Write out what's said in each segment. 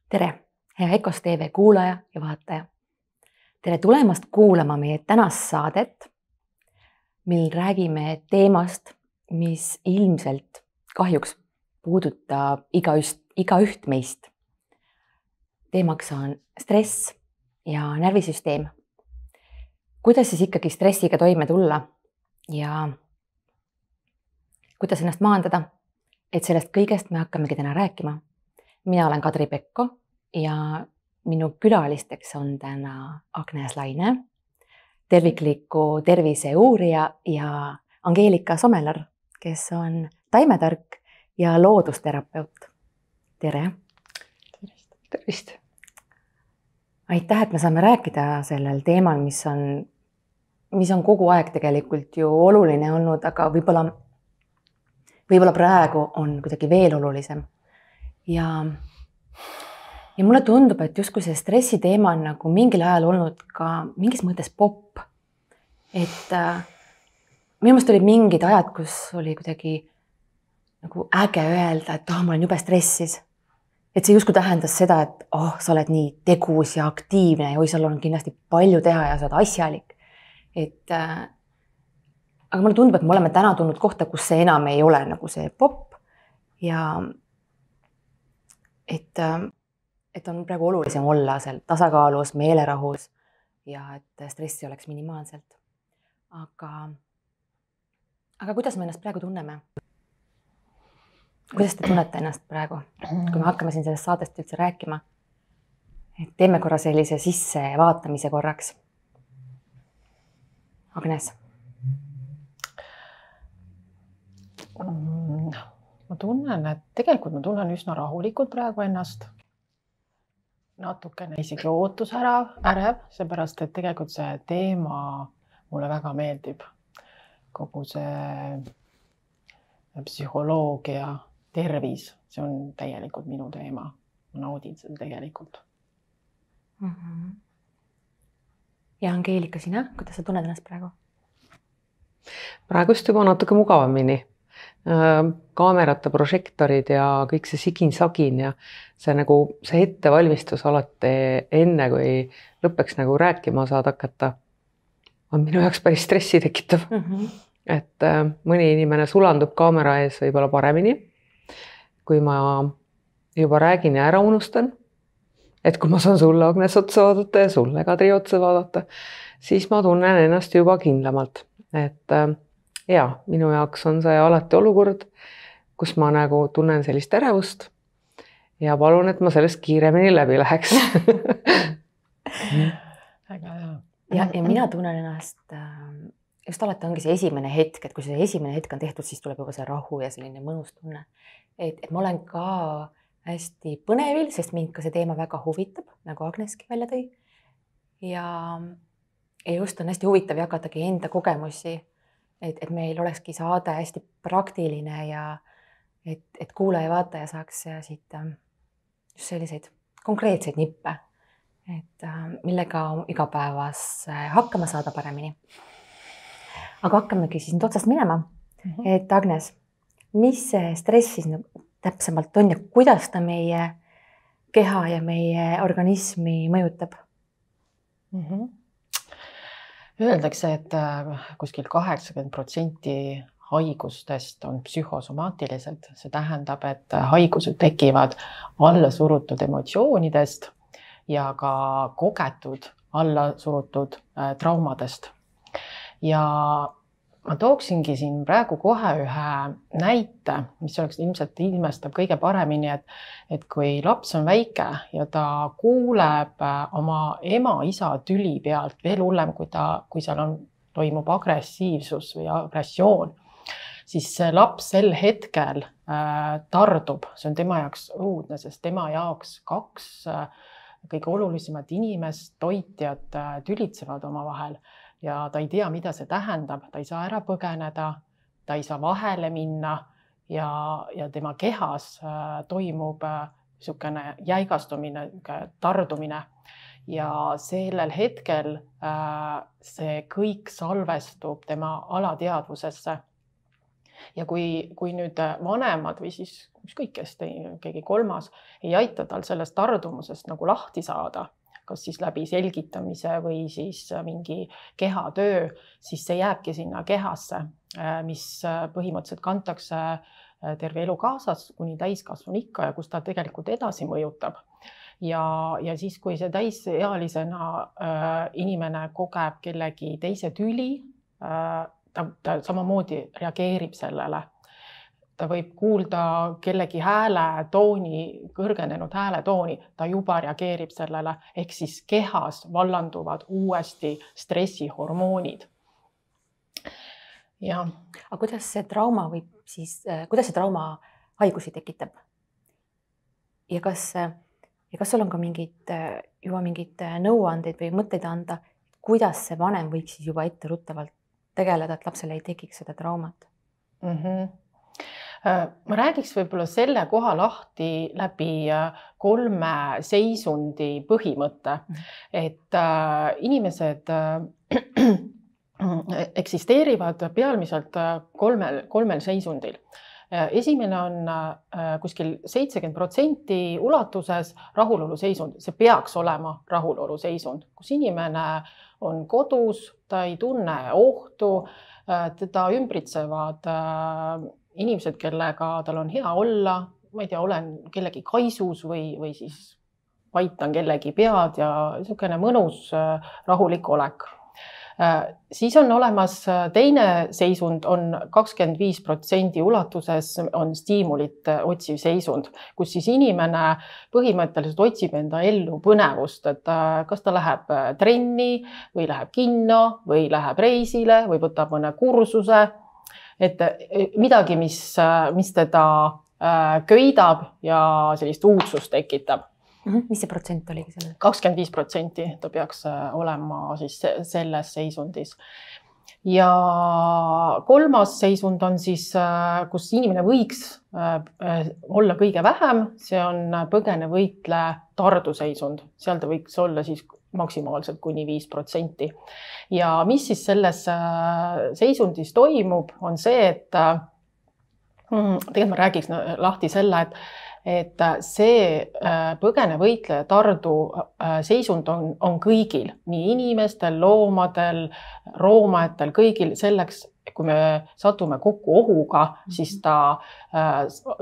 Tere, hea EKOS TV kuulaja ja vaataja. Tere tulemast kuulama meie tänast saadet, mil räägime teemast, mis ilmselt kahjuks puudutab igaüht meist. Teemaks on stress ja närvisüsteem. Kuidas siis ikkagi stressiga toime tulla ja kuidas ennast maandada, et sellest kõigest me hakkamegi täna rääkima. Mina olen Kadri Pekko ja minu külalisteks on täna Agnes Laine, tervikliku tervise uurija ja Angeelika Somelar, kes on taimetark ja loodusterapeut. Tere! Tervist! Aitäh, et me saame rääkida sellel teemal, mis on kogu aeg tegelikult ju oluline olnud, aga võib-olla praegu on kuidagi veel olulisem. Ja mulle tundub, et justkui see stressi teema on nagu mingil ajal olnud ka mingis mõttes popp. Et minu meelest olid mingid ajad, kus oli kuidagi nagu äge öelda, et ma olen jube stressis. Et see justkui tähendas seda, et sa oled nii tegus ja aktiivne ja seal on kindlasti palju teha ja sa oled asjalik. Aga mulle tundub, et me oleme täna tulnud kohta, kus see enam ei ole nagu see popp ja et on praegu olulisem olla seal tasakaalus, meelerahus ja et stressi oleks minimaalselt. Aga kuidas me ennast praegu tunneme? Kuidas te tunnete ennast praegu, kui me hakkame siin sellest saadest üldse rääkima? Et teeme korra sellise sissevaatamise korraks. Agnes? Ma tunnen, et tegelikult ma tunnen üsna rahulikult praegu ennast. Natukene isegi ootus ärev, seepärast, et tegelikult see teema mulle väga meeldib. Kogu see psühholoogia, tervis, see on täielikult minu teema. Ma naudin seda tegelikult. Ja Angeelika, sina, kuidas sa tunned ennast praegu? Praegust juba natuke mugavamini. Kaamerate, prožektorid ja kõik see sigin-sagin ja see ettevalmistus alati enne, kui lõppeks nagu rääkima saad hakata, on minu jaoks päris stressi tekitav. Et mõni inimene sulandub kaamera ees võib-olla paremini, kui ma juba räägin ja ära unustan. Et kui ma saan sulle, Agnes, otsa vaadata ja sulle, Kadri, otsa vaadata, siis ma tunnen ennast juba kindlamalt. Et ja, minu jaoks on see alati olukord, kus ma nagu tunnen sellist ärevust ja palun, et ma sellest kiiremini läbi läheks. Ja mina tunnen ennast, just alati ongi see esimene hetk, et kui see esimene hetk on tehtud, siis tuleb juba see rahu ja selline mõnus tunne. Et ma olen ka hästi põnevil, sest mind ka see teema väga huvitab, nagu Agneski välja tõi. Ja just on hästi huvitav jagatagi enda kogemusi, et meil olekski saade hästi praktiline ja et kuulaja ja vaataja saaks siit just selliseid konkreetseid nippe, millega igapäevas hakkama saada paremini. Aga hakkamegi siis nüüd otsast minema. Et Agnes, mis see stress siis täpsemalt on ja kuidas ta meie keha ja meie organismi mõjutab? Öeldakse, et kuskil 80% haigustest on psühhosomaatilised. See tähendab, et haigused tekivad allasurutud emotsioonidest ja ka kogetud allasurutud traumadest. Ja ma tooksingi siin praegu kohe ühe näite, mis oleks ilmselt ilmestab kõige paremini, et kui laps on väike ja ta kuuleb oma ema-isa tüli pealt veel hullem, kui seal toimub agressiivsus või agressioon, siis see laps sel hetkel tardub. See on tema jaoks õudne, sest tema jaoks 2 kõige olulisemat inimest, toitjad tülitsevad omavahel. Ja ta ei tea, mida see tähendab, ta ei saa ära põgeneda, ta ei saa vahele minna ja tema kehas toimub niisugune jäigastumine, tardumine ja sellel hetkel see kõik salvestub tema alateadvusesse ja kui nüüd vanemad või siis ükskõik kes, keegi kolmas ei aita tal sellest tardumusest nagu lahti saada, kas siis läbi selgitamise või siis mingi kehatöö, siis see jääbki sinna kehasse, mis põhimõtteliselt kantakse terve elu kaasas kuni täiskasvanuikka ja kus ta tegelikult edasi mõjutab. Ja siis, kui see täisealisena inimene kogeb kellegi teise tüli, ta samamoodi reageerib sellele. Ta võib kuulda kellegi hääletooni, kõrgenenud hääletooni, ta juba reageerib sellele, ehk siis kehas vallanduvad uuesti stressihormoonid. Ja. Aga kuidas see trauma võib siis, kuidas see trauma haigusi tekitab? Ja kas sul on ka juba mingid nõuandeid või mõtteid anda, kuidas see vanem võiks siis juba etteruttavalt tegeleda, et lapsele ei tekiks seda traumat? Ma räägiks võib-olla selle koha lahti läbi 3 seisundi põhimõtte, et inimesed eksisteerivad pealmiselt kolmel seisundil. Esimene on kuskil 70% ulatuses rahuloluseisund, see peaks olema rahuloluseisund, kus inimene on kodus, ta ei tunne ohtu, teda ümbritsevad inimesed, kellega tal on hea olla, ma ei tea, olen kellegi kaisus või siis vaitan kellegi pead ja niisugune mõnus rahulik olek. Siis on olemas teine seisund, on 25% ulatuses on stiimulit otsiv seisund, kus siis inimene põhimõtteliselt otsib enda ellu põnevust, et kas ta läheb trenni või läheb kinno või läheb reisile või võtab mõne kursuse, et midagi, mis teda köidab ja sellist uudsust tekitab. Mis see protsent oligi sellel? 25% ta peaks olema siis selles seisundis. Ja 3. seisund on siis, kus inimene võiks olla kõige vähem, see on põgene-võitle tarduseisund. Seal ta võiks olla siis maksimaalselt kuni 5%. Ja mis siis selles seisundis toimub, on see, et tegelikult ma räägiks lahti selle, et see põgene-võitleja tardu seisund on kõigil, nii inimestel, loomadel, roomajatel, kõigil selleks, kui me satume kokku ohuga, siis ta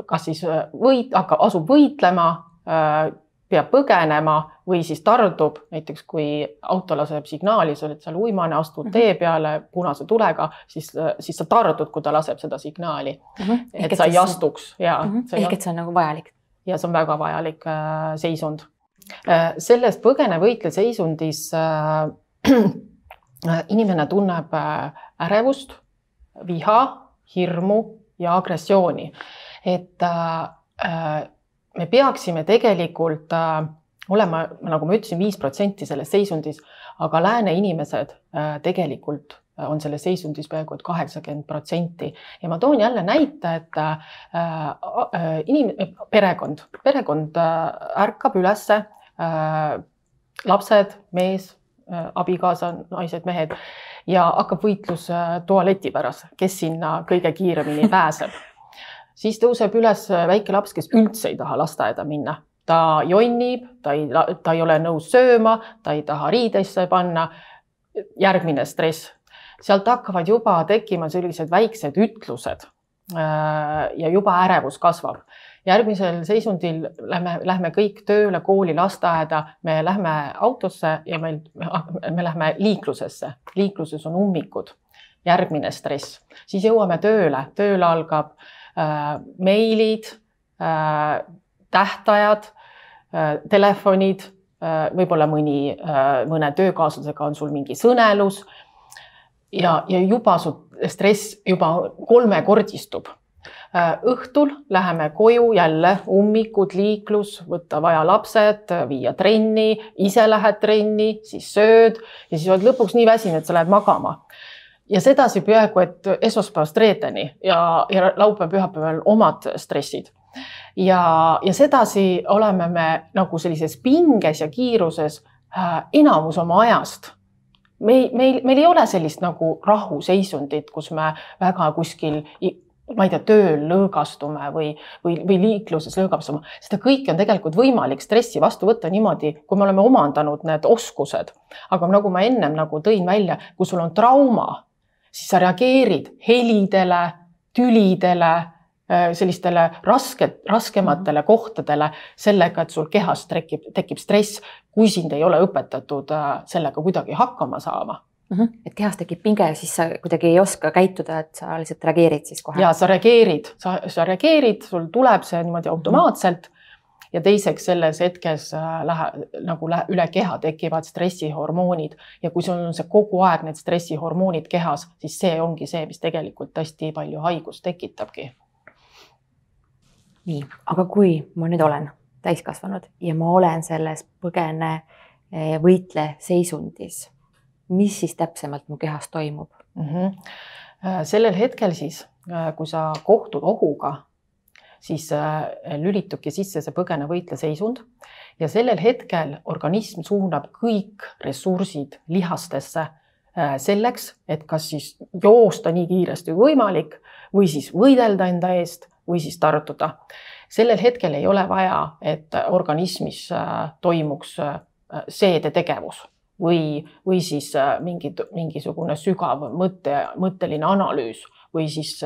kas siis asub võitlema, peab põgenema või siis tardub, näiteks kui auto laseb signaali, sa oled seal uimane, astud tee peale punase tulega, siis sa tardud, kui ta laseb seda signaali, et sa ei astuks. Ehk et see on nagu vajalik. Ja see on väga vajalik seisund. Selles põgene-võitle seisundis inimene tunneb ärevust, viha, hirmu ja agressiooni. Et me peaksime tegelikult olema, nagu ma ütlesin, 5% selles seisundis, aga lääne inimesed tegelikult on selles seisundis peaaegu 80%. Ja ma toon jälle näite, et perekond ärkab ülesse, lapsed, mees, abikaasa, naised, mehed ja hakkab võitlus tualeti pärast, kes sinna kõige kiiremini pääseb. Siis tõuseb üles väike laps, kes üldse ei taha lasteaeda minna. Ta jonnib, ta ei ole nõus sööma, ta ei taha riidesse panna. Järgmine stress. Sealt hakkavad juba tekkima sellised väiksed ütlused ja juba ärevus kasvab. Järgmisel seisundil lähme kõik tööle, kooli, lasteaeda, me lähme autosse ja me lähme liiklusesse. Liikluses on ummikud. Järgmine stress. Siis jõuame tööle. Tööle algab meilid, tähtajad, telefonid, võib-olla mõne töökaaslasega on sul mingi sõnelus ja juba su stress juba 3-kordistub. Õhtul läheme koju jälle, ummikud, liiklus, võtta vaja lapsed, viia trenni, ise lähed trenni, siis sööd ja siis oled lõpuks nii väsinud, et sa lähed magama. Ja sedasi peaaegu, et esmaspäevast reedeni ja laupäev-pühapäeval omad stressid. Ja sedasi oleme me nagu sellises pinges ja kiiruses enamus oma ajast. Meil ei ole sellist nagu rahuseisundit, kus me väga kuskil ma ei tea, tööl lõõgastume või liikluses lõõgastume. Seda kõike on tegelikult võimalik stressi vastu võtta niimoodi, kui me oleme omandanud need oskused. Aga nagu ma ennem nagu tõin välja, kui sul on trauma, siis sa reageerid helidele, tülidele, sellistele raskematele kohtadele sellega, et sul kehas tekib stress, kui sind ei ole õpetatud sellega kuidagi hakkama saama. Et kehas tekib pinge, siis sa kuidagi ei oska käituda, et sa lihtsalt reageerid siis kohe. Ja sa reageerid, sul tuleb see niimoodi automaatselt ja teiseks selles hetkes nagu üle keha tekivad stressihormoonid ja kui sul on see kogu aeg need stressihormoonid kehas, siis see ongi see, mis tegelikult hästi palju haigust tekitabki. Nii, aga kui ma nüüd olen täiskasvanud ja ma olen selles põgene võitle seisundis, mis siis täpsemalt mu kehas toimub? Sellel hetkel siis, kui sa kohtud ohuga, siis lülitubki sisse see põgene võitle seisund ja sellel hetkel organism suunab kõik ressursid lihastesse selleks, et kas siis joosta nii kiiresti kui võimalik või siis võidelda enda eest või siis tartuda. Sellel hetkel ei ole vaja, et organismis toimuks seedetegevus või siis mingisugune sügav mõtteline analüüs või siis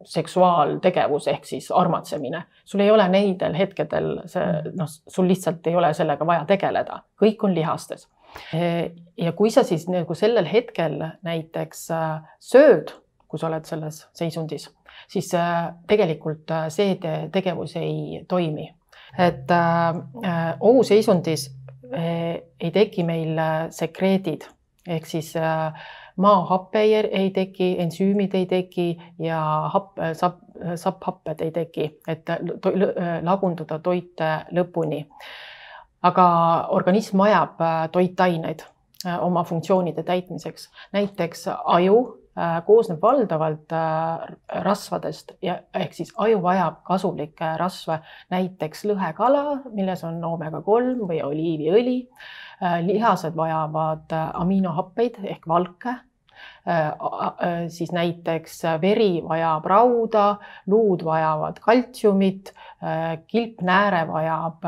seksuaaltegevus ehk siis armatsemine. Sul ei ole neidel hetkedel, sul lihtsalt ei ole sellega vaja tegeleda. Kõik on lihastes. Ja kui sa siis nagu sellel hetkel näiteks sööd, kui sa oled selles seisundis, siis tegelikult seedetegevus ei toimi. Et ohuseisundis ei teki meil sekreedid, ehk siis maahappe ei teki, ensüümid ei teki ja sapphapped ei teki, et lagunduda toite lõpuni. Aga organism vajab toitaineid oma funktsioonide täitmiseks. Näiteks aju koosneb valdavalt rasvadest ja ehk siis aju vajab kasulikke rasve, näiteks lõhekala, milles on omega-3 või oliiviõli. Lihased vajavad aminohappeid ehk valke, siis näiteks veri vajab rauda, luud vajavad kaltsiumit, kilpnääre vajab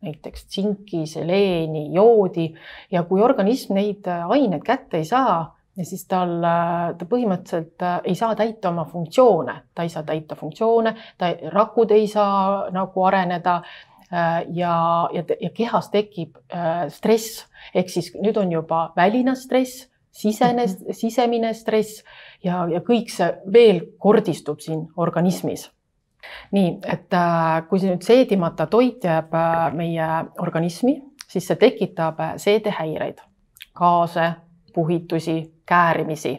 näiteks tsinki, seleeni, joodi ja kui organism neid aineid kätte ei saa, ja siis ta põhimõtteliselt ei saa täita oma funktsioone. Ta ei saa täita funktsioone, rakud ei saa nagu areneda ja kehas tekib stress. Ehk siis nüüd on juba väline stress, sisemine stress ja kõik see veel kordistub siin organismis. Nii, et kui nüüd seedimata toit jääb meie organismi, siis see tekitab seedehäireid, gaase, puhitusi, käärimisi.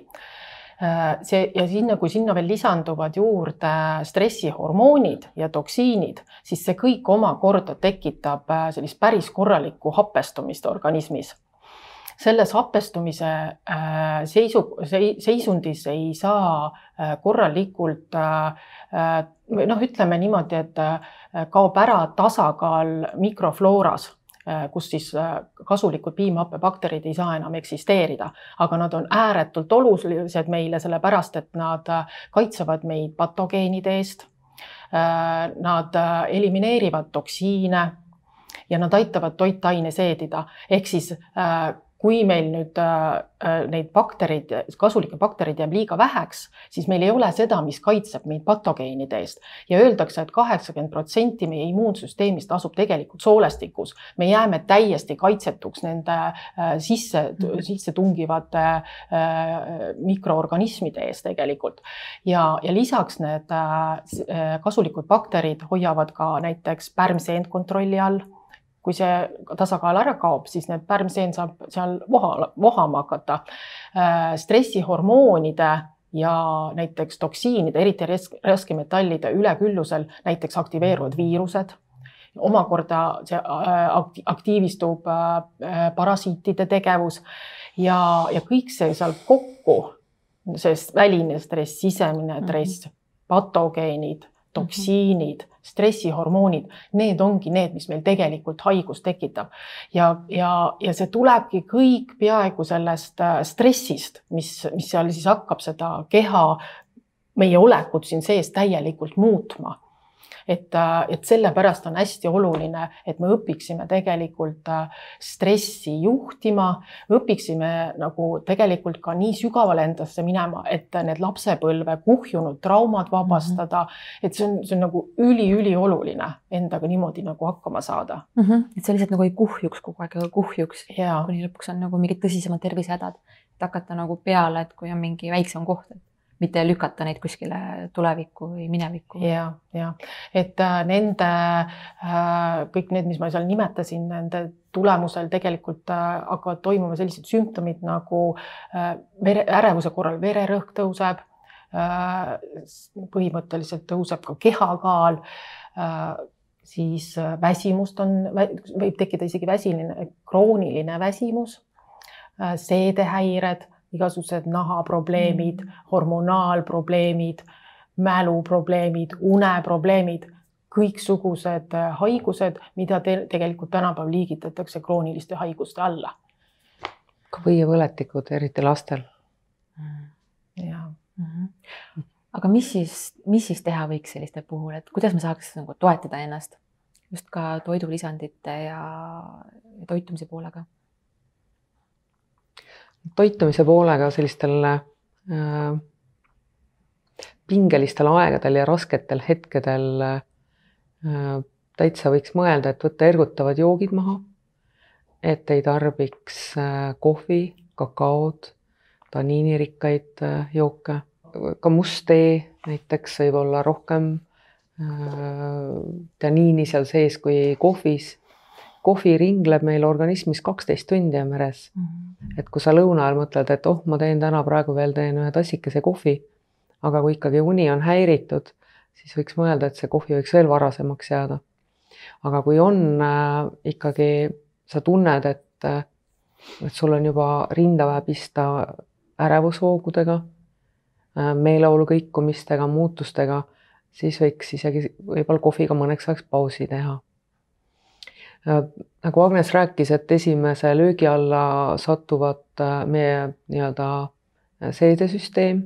Ja kui sinna veel lisanduvad juurde stressihormoonid ja toksiinid, siis see kõik omakorda tekitab sellist päris korralikku hapestumist organismis. Selles hapestumise seisundis ei saa korralikult, ütleme niimoodi, et kaob ära tasakaal mikroflooras, kus siis kasulikud piimhappebakterid ei saa enam eksisteerida, aga nad on ääretult olulised meile sellepärast, et nad kaitsevad meid patogeenide eest, nad elimineerivad toksiine ja nad aitavad toitaine seedida. Ehk siis kui meil nüüd neid kasulikke bakterid jääb liiga väheks, siis meil ei ole seda, mis kaitseb meid patogeenide eest. Ja öeldakse, et 80% meie immuunsüsteemist asub tegelikult soolestikus. Me jääme täiesti kaitsetuks nende sisse tungivate mikroorganismide eest tegelikult. Ja lisaks need kasulikud bakterid hoiavad ka näiteks pärmseent kontrolli all. Kui see tasakaal ära kaob, siis need pärmseen saab seal vohama hakata. Stressihormoonide ja näiteks toksiinide, eriti raskemetallide üleküllusel näiteks aktiveeruvad viirused. Omakorda see aktiivistub parasiitide tegevus ja kõik see seal kokku, sest väline stress, sisemine stress, patogeenid, toksiinid, stressihormoonid, need ongi need, mis meil tegelikult haigust tekitab. Ja see tulebki kõik peaaegu sellest stressist, mis seal siis hakkab seda keha meie olekut siin sees täielikult muutma. Et sellepärast on hästi oluline, et me õpiksime tegelikult stressi juhtima, õpiksime nagu tegelikult ka nii sügavale endasse minema, et need lapsepõlve kuhjunud traumad vabastada. Et see on nagu üli oluline endaga niimoodi nagu hakkama saada. Et see lihtsalt nagu ei kuhjuks kogu aeg, kuhjuks. Ja. Kuni lõpuks on nagu mingid tõsisemad tervisehädad, et hakata nagu peale, et kui on mingi väiksem koht, mitte lükata neid kuskile tulevikku või minevikku. Ja. Et nende, kõik need, mis ma seal nimetasin, nende tulemusel tegelikult hakkavad toimuma sellised sümptomid nagu ärevuse korral vererõhk tõuseb, põhimõtteliselt tõuseb ka kehakaal, siis väsimust võib tekkida isegi krooniline väsimus, seedehäired, igasugused nahaprobleemid, hormonaalprobleemid, mäluprobleemid, uneprobleemid, kõiksugused haigused, mida tegelikult tänapäeval liigitatakse krooniliste haiguste alla. Ka võiepõletikud, eriti lastel. Ja. Aga mis siis teha võiks selliste puhul, et kuidas me saaks nagu toetada ennast just ka toidulisandite ja toitumise poolega? Toitumise poolega sellistel pingelistel aegadel ja rasketel hetkedel täitsa võiks mõelda, et võtta ergutavad joogid maha, et ei tarbiks kohvi, kakaod, taniinirikkaid jooke. Ka must tee näiteks võib olla rohkem taniini seal sees kui kohvis. Kohvi ringleb meil organismis 12 tundi ja meres. Et kui sa lõuna ajal mõtled, et ma teen täna praegu veel teen ühe tassikese kohvi, aga kui ikkagi uni on häiritud, siis võiks mõelda, et see kohvi võiks veel varasemaks jääda. Aga kui on ikkagi, sa tunned, et sul on juba rindaväe pista ärevusvoogudega, meeleolu kõikumistega, muutustega, siis võiks isegi võib-olla kohviga mõneks ajaks pausi teha. Nagu Agnes rääkis, et esimese löögi alla satuvad meie nii-öelda seedesüsteem,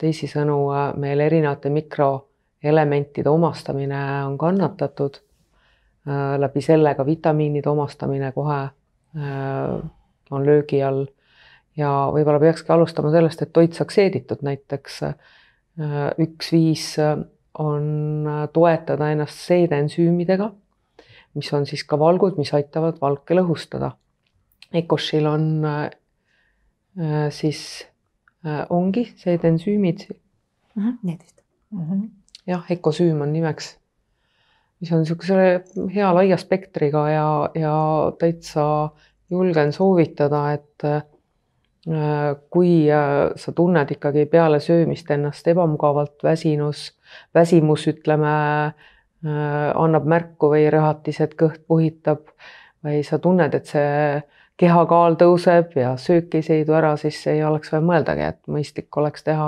teisisõnu meil erinevate mikroelementide omastamine on kannatatud, läbi selle ka vitamiinide omastamine kohe on löögi all ja võib-olla peakski alustama sellest, et toit saaks seeditud. Näiteks üks viis on toetada ennast seedensüümidega, mis on siis ka valgud, mis aitavad valke lõhustada. Ekoshil on siis ongi seedensüümid. Jah, ekosüüm on nimeks, mis on niisuguse hea laia spektriga ja täitsa julgen soovitada, et kui sa tunned ikkagi peale söömist ennast ebamugavalt väsimus ütleme, annab märku või rõhatised kõht puhitab või sa tunned, et see kehakaal tõuseb ja söök ei seidu ära, siis ei oleks veel mõeldagi, et mõistlik oleks teha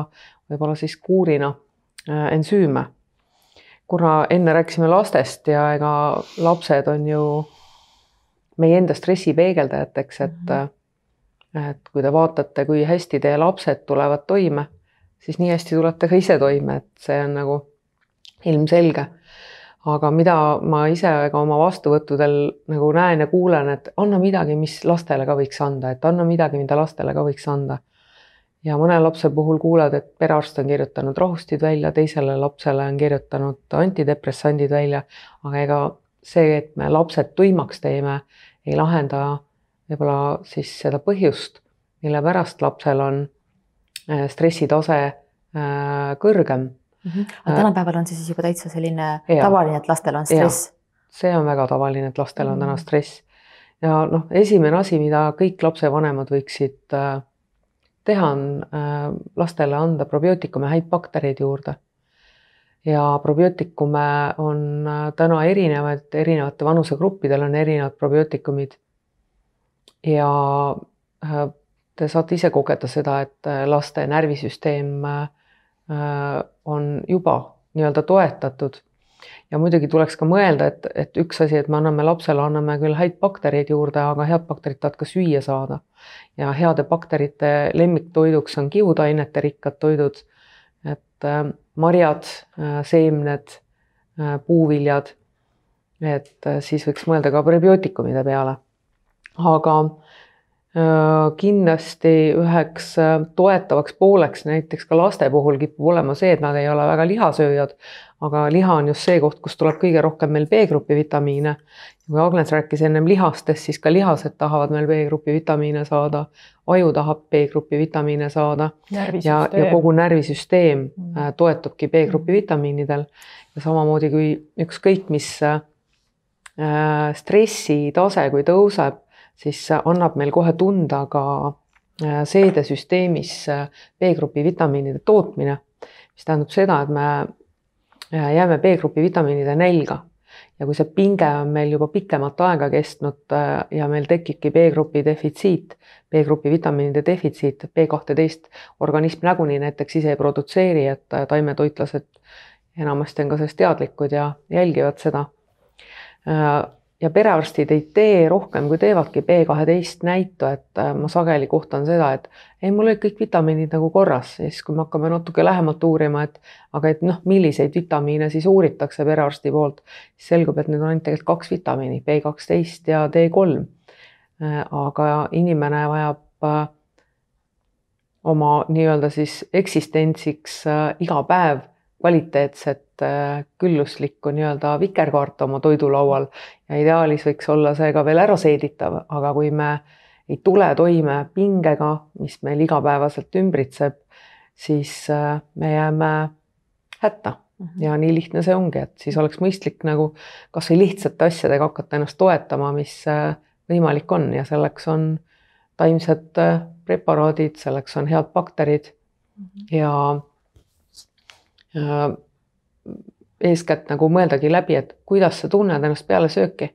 võib-olla siis kuurina ensüüme. Kuna enne rääkisime lastest ja ega lapsed on ju meie enda stressi peegeldajateks, et kui te vaatate, kui hästi teie lapsed tulevad toime, siis nii hästi tulete ka ise toime, et see on nagu ilmselge. Aga mida ma ise ka oma vastuvõttudel nagu näen ja kuulen, et anna midagi, mis lastele ka võiks anda, et anna midagi, mida lastele ka võiks anda. Ja mõne lapse puhul kuuled, et perearst on kirjutanud rahustid välja, teisele lapsele on kirjutanud antidepressandid välja, aga ega see, et me lapsed tuimaks teeme, ei lahenda võib-olla siis seda põhjust, mille pärast lapsel on stressitase kõrgem. Aga tänapäeval on see siis juba täitsa selline tavaline, et lastel on stress. See on väga tavaline, et lastel on täna stress. Ja esimene asi, mida kõik lapsevanemad võiksid teha, on lastele anda probiootikume, häid baktereid juurde. Ja probiootikume on täna erinevate vanusegruppidel on erinevad probiootikumid. Ja te saate ise kogeda seda, et laste närvisüsteem on juba nii-öelda toetatud. Ja muidugi tuleks ka mõelda, et üks asi, et me anname küll häid baktereid juurde, aga head bakterid tahavad ka süüa saada. Ja heade bakterite lemmiktoiduks on kiudainete rikkad toidud. Et marjad, seemned, puuviljad, et siis võiks mõelda ka prebiootikumide peale. Aga kindlasti üheks toetavaks pooleks näiteks ka laste puhul kipub olema see, et nad ei ole väga lihasööjad, aga liha on just see koht, kus tuleb kõige rohkem meil B-grupi vitamiine. Kui Agnes rääkis ennem lihastest, siis ka lihased tahavad meil B-grupi vitamiine saada, aju tahab B-grupi vitamiine saada ja kogu närvisüsteem toetubki B-grupi vitamiinidel. Ja samamoodi kui ükskõik mis stressi tase, kui tõuseb, siis annab meil kohe tunda ka seedesüsteemis B-grupi vitamiinide tootmine, mis tähendab seda, et me jääme B-grupi vitamiinide nälga. Ja kui see pinge on meil juba pikemat aega kestnud ja meil tekibki B-grupi defitsiit, B-grupi vitamiinide defitsiit, B12 organism nagunii näiteks ise ei produtseeri, et taimetoitlased enamasti on ka sellest teadlikud ja jälgivad seda. Ja perearstid ei tee rohkem, kui teevadki B12 näitu, et ma sageli kohtan seda, et ei, mul olid kõik vitamiinid nagu korras. Ja siis, kui me hakkame natuke lähemalt uurima, aga milliseid vitamiine siis uuritakse perearsti poolt, siis selgub, et need on tegelikult 2 vitamiini, B12 ja D3. Aga inimene vajab oma nii-öelda siis eksistentsiks iga päev kvaliteetset külluslikku nii-öelda vikerkaart oma toidulaual ja ideaalis võiks olla see ka veel ära seeditav, aga kui me ei tule toime pingega, mis meil igapäevaselt ümbritseb, siis me jääme hätta ja nii lihtne see ongi, et siis oleks mõistlik nagu kas või lihtsate asjadega hakata ennast toetama, mis võimalik on ja selleks on taimsed preparaadid, selleks on head bakterid ja eeskätt nagu mõeldagi läbi, et kuidas sa tunned ennast peale sööki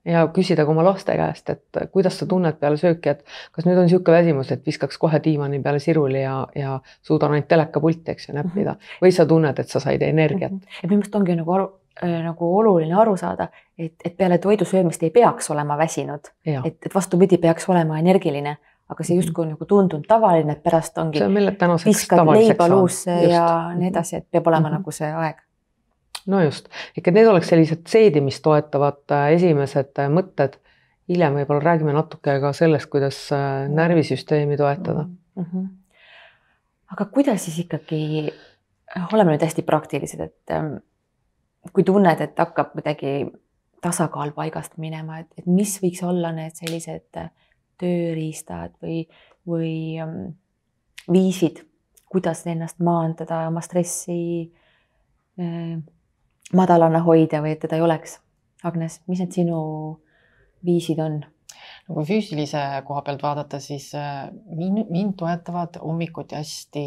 ja küsida ka oma laste käest, et kuidas sa tunned peale sööki, et kas nüüd on niisugune väsimus, et viskaks kohe diivani peale siruli ja suudan ainult telekapulti, eks ju, näppida. Või sa tunned, et sa said energiat. Et minu meelest ongi nagu oluline aru saada, et peale toidu söömist ei peaks olema väsinud, et vastupidi peaks olema energiline, aga see justkui on nagu tundunud tavaline, et pärast ongi viskad leiba luusse ja nii edasi, et peab olema nagu see aeg. No just, ikka need oleks sellised seedimist toetavad esimesed mõtted. Hiljem võib-olla räägime natuke ka sellest, kuidas närvisüsteemi toetada. Aga kuidas siis ikkagi, oleme nüüd hästi praktilised, et kui tunned, et hakkab midagi tasakaal paigast minema, et mis võiks olla need sellised tööriistad või viisid, kuidas ennast maandada, oma stressi madalana hoida või et teda ei oleks. Agnes, mis need sinu viisid on? Kui füüsilise koha pealt vaadata, siis mind toetavad hommikuti hästi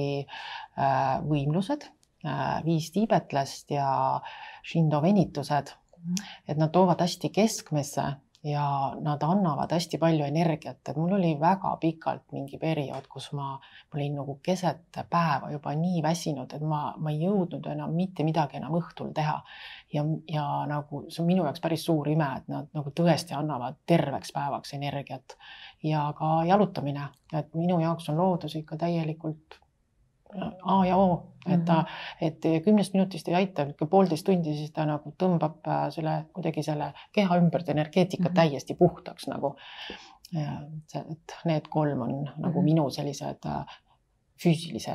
võimlused, 5 tiibetlast ja Shindo venitused, et nad toovad hästi keskmesse ja nad annavad hästi palju energiat, et mul oli väga pikalt mingi periood, kus ma olin nagu keset päeva juba nii väsinud, et ma ei jõudnud enam mitte midagi enam õhtul teha. Ja nagu see on minu jaoks päris suur ime, et nad nagu tõesti annavad terveks päevaks energiat ja ka jalutamine, et minu jaoks on loodus ikka täielikult A ja O, et 10 minutist ei aita, 1,5 tundi, siis ta nagu tõmbab kuidagi selle keha ümbert energeetika täiesti puhtaks nagu. Et need 3 on nagu minu sellised füüsilise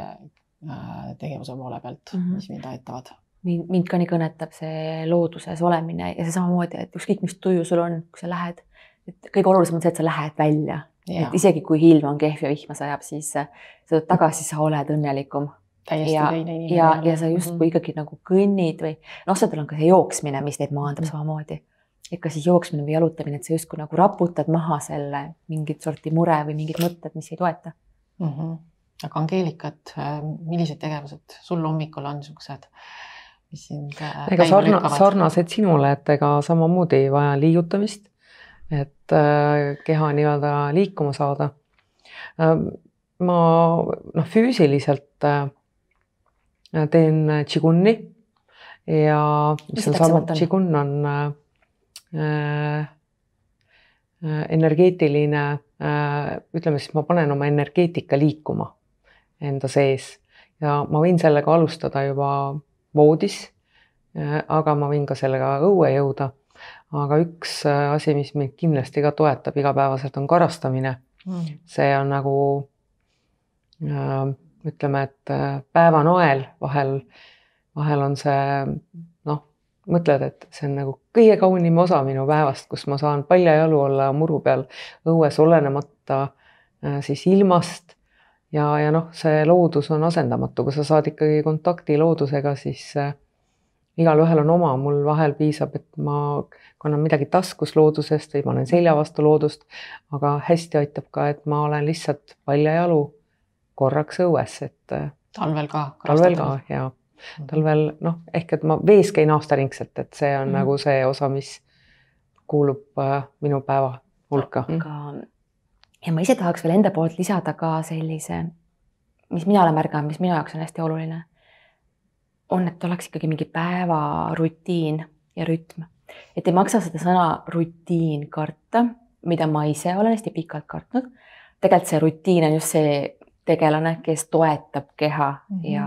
tegevuse poole pealt, mis mind aitavad. Mind ka nii kõnetab see looduses olemine ja see samamoodi, et ükskõik mis tuju sul on, kui sa lähed, et kõige olulisem on see, et sa lähed välja. Et isegi kui ilm on kehv ja vihma sajab, siis sa tagasi sa oled õnnelikum. Täiesti teine inimene. Ja sa just kui ikkagi nagu kõnnid või osadel on ka see jooksmine, mis neid maandab samamoodi. Et ka siis jooksmine või jalutamine, et sa justkui nagu raputad maha selle mingit sorti mure või mingid mõtted, mis ei toeta. Aga Angeelikat, millised tegevused sul hommikul on niisugused, mis sind ega sarnased sinule, et ega samamoodi vaja liigutamist, et keha nii-öelda liikuma saada. Ma füüsiliselt teen Qiguni ja Qigun on energeetiline, ütleme siis ma panen oma energeetika liikuma enda sees ja ma võin sellega alustada juba voodis, aga ma võin ka sellega õue jõuda. Aga üks asi, mis meid kindlasti ka toetab igapäevaselt, on karastamine. See on nagu, ütleme, et päevanoel vahel on see, mõtled, et see on nagu kõige kaunim osa minu päevast, kus ma saan paljajalu olla muru peal õues olenemata siis ilmast ja see loodus on asendamatu, kui sa saad ikkagi kontakti loodusega, siis igal ühel on oma, mul vahel piisab, et ma kannan midagi taskus loodusest või ma olen selja vastu loodust, aga hästi aitab ka, et ma olen lihtsalt paljajalu korraks õues, et talvel ka ja talvel, ehk et ma vees käin aastaringselt, et see on nagu see osa, mis kuulub minu päeva hulka. Ja ma ise tahaks veel enda poolt lisada ka sellise, mis mina olen märganud, mis minu jaoks on hästi oluline, on, et oleks ikkagi mingi päevarutiin ja rütm. Et ei maksa seda sõna rutiin karta, mida ma ise olen hästi pikalt kartnud. Tegelikult see rutiin on just see tegelane, kes toetab keha ja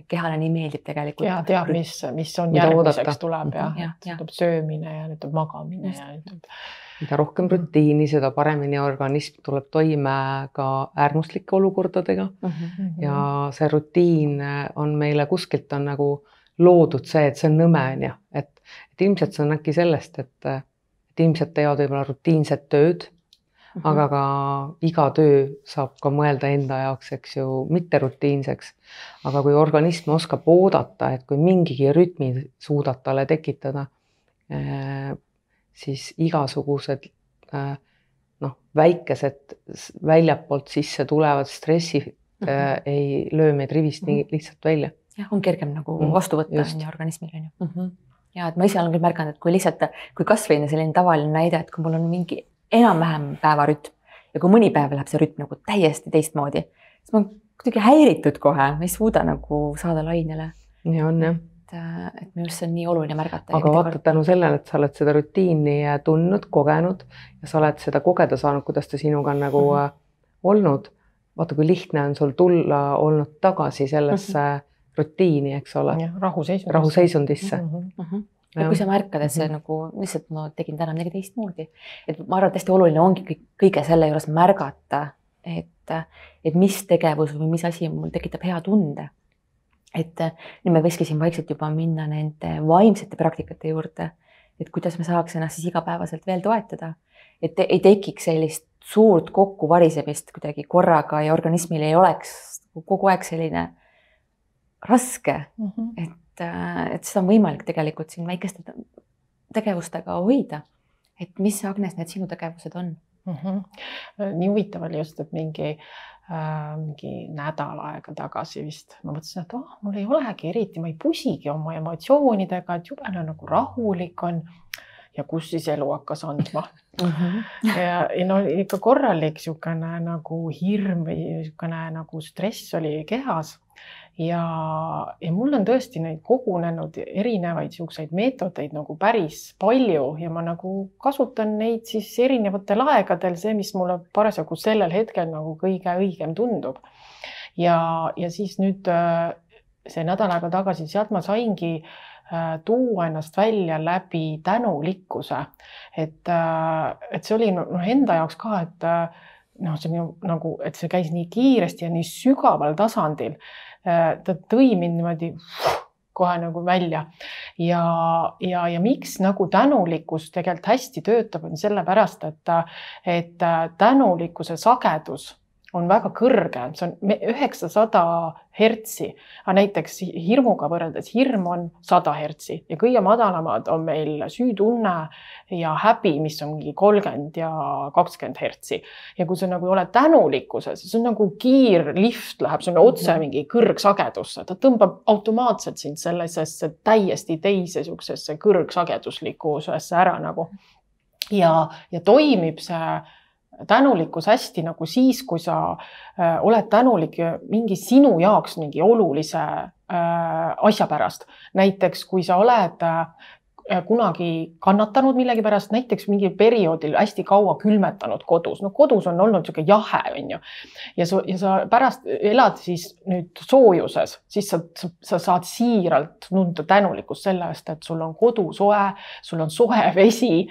kehale nii meeldib tegelikult. Ja teab, mis on järgmiseks tuleb ja tuleb söömine ja nüüd tuleb magamine. Mida rohkem rutiini, seda paremini organism tuleb toime ka äärmuslike olukordadega. Ja see rutiin on meile kuskilt on nagu loodud see, et see on nõme, et ilmselt see on äkki sellest, et ilmselt teevad võib-olla rutiinset tööd, aga ka iga töö saab ka mõelda enda jaoks, eks ju, mitte rutiinseks. Aga kui organism oskab oodata, et kui mingigi rütmi suudad talle tekitada, siis igasugused väikesed väljapoolt sisse tulevad stressid ei löö meid rivist nii lihtsalt välja. Ja, on kergem nagu vastu võtta organismil. Ja, et ma ise olen küll märganud, et kui kasvõi selline tavaline näide, et kui mul on mingi enam-vähem päevarütm ja kui mõni päev läheb see rütm nagu täiesti teistmoodi, siis ma olen kuidagi häiritud kohe, ma ei suuda nagu saada lainele. Nii on, jah. Et minu arust see on nii oluline märgata. Aga vaata tänu sellele, et sa oled seda rutiini tundnud, kogenud ja sa oled seda kogeda saanud, kuidas ta sinuga on nagu olnud. Vaata, kui lihtne on sul tulla olnud tagasi sellesse rutiini, eks ole. Rahuseisundisse. Ja kui sa märkad, et see nagu lihtsalt ma tegin täna midagi teistmoodi. Et ma arvan, et hästi oluline ongi kõige selle juures märgata, et mis tegevus või mis asi mul tekitab hea tunde. Et nüüd me võiskisin vaikselt juba minna nende vaimsete praktikate juurde, et kuidas me saaks ennast siis igapäevaselt veel toetada. Et ei tekiks sellist suurt kokkuvarisemist kuidagi korraga ja organismil ei oleks kogu aeg selline raske, et seda on võimalik tegelikult siin väikeste tegevustega hoida. Et mis, Agnes, need sinu tegevused on? Nii huvitav oli just, et mingi nädal aega tagasi vist. Ma mõtlesin, et mul ei olegi eriti, ma ei pusigi oma emotsioonidega, et jube nagu rahulik on ja kus siis elu hakkas andma. Ja ikka korralik siukene nagu hirm või siukene nagu stress oli kehas. Ja mul on tõesti neid kogunenud erinevaid siukseid meetodeid nagu päris palju ja ma nagu kasutan neid siis erinevatel aegadel, see, mis mulle parasjagu sellel hetkel nagu kõige õigem tundub. Ja siis nüüd see nädal aega tagasi, sealt ma saingi tuua ennast välja läbi tänulikkuse. Et see oli enda jaoks ka, et see käis nii kiiresti ja nii sügaval tasandil. Ta tõi mind niimoodi kohe nagu välja. Ja miks nagu tänulikkus tegelikult hästi töötab, on sellepärast, et tänulikkuse sagedus on väga kõrge, see on 900 hertsi, aga näiteks hirmuga võrreldes hirm on 100 hertsi ja kõige madalamad on meil süütunne ja häbi, mis on 30 ja 20 hertsi. Ja kui sa nagu oled tänulikkuses, see on nagu kiirlift läheb, see on otse mingi kõrgsagedusse, ta tõmbab automaatselt sind sellisesse täiesti teise siuksesse kõrgsageduslikkusesse ära nagu. Ja toimib see tänulikkus hästi nagu siis, kui sa oled tänulik mingi sinu jaoks mingi olulise asja pärast. Näiteks, kui sa oled kunagi kannatanud millegi pärast, näiteks mingil perioodil hästi kaua külmetanud kodus. No kodus on olnud siuke jahe, on ju. Ja sa pärast elad siis nüüd soojuses, siis sa saad siiralt nunda tänulikkust selle eest, et sul on kodu soe, sul on soe vesi.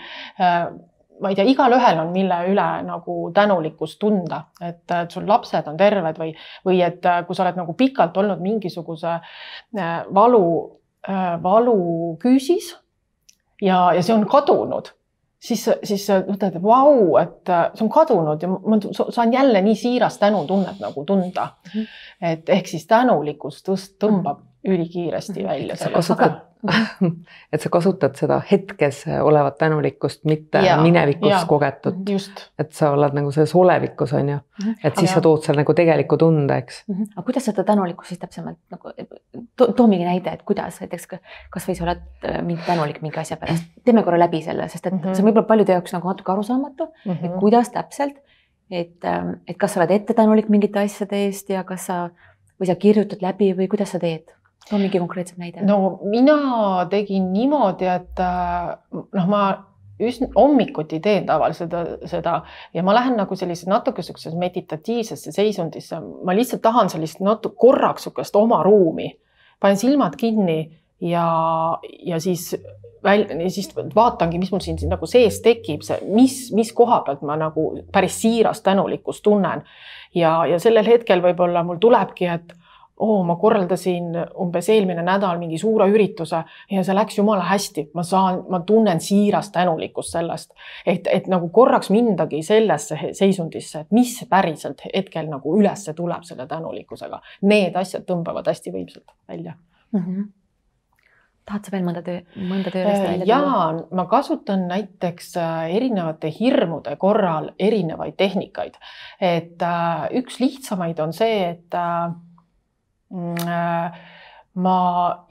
Ma ei tea, igal ühel on mille üle nagu tänulikkust tunda, et sul lapsed on terved või et kui sa oled nagu pikalt olnud mingisuguse valu küüsis, ja see on kadunud, siis mõtled, et vau, et see on kadunud ja ma saan jälle nii siirast tänutunnet nagu tunda. Et ehk siis tänulikkus tõmbab ülikiiresti välja. Et sa kasutad seda hetkes olevat tänulikkust, mitte minevikus kogetud. Just. Et sa oled nagu selles olevikus, on ju. Et siis sa tood seal nagu tegeliku tunde, eks. Aga kuidas seda tänulikkus siis täpsemalt, nagu, too mingi näide, et kuidas, näiteks kas või sa oled mingi tänulik mingi asja pärast, teeme korra läbi selle, sest et see on võib-olla paljude jaoks nagu natuke arusaamatu, et kuidas täpselt, et kas sa oled ette tänulik mingite asjade eest ja kas või sa kirjutad läbi või kuidas sa teed? Too mingi konkreetsem näide. No mina tegin niimoodi, et ma hommikuti teen tavaliselt seda ja ma lähen nagu sellise natuke meditatiivsesse seisundisse. Ma lihtsalt tahan sellist korraks oma ruumi. Panen silmad kinni ja siis vaatangi, mis mul siin nagu sees tekib, mis koha pealt ma nagu päris siirast tänulikkust tunnen. Ja sellel hetkel võib-olla mul tulebki, et ma korraldasin umbes eelmine nädal mingi suure ürituse ja see läks jumala hästi. Ma tunnen siirast tänulikkust sellest, et nagu korraks mindagi sellesse seisundisse, et mis päriselt hetkel nagu ülesse tuleb selle tänulikkusega. Need asjad tõmbavad hästi võimsalt välja. Tahad sa veel mõnda tööriista välja? Jaa, ma kasutan näiteks erinevate hirmude korral erinevaid tehnikaid. Et üks lihtsamaid on see, et ma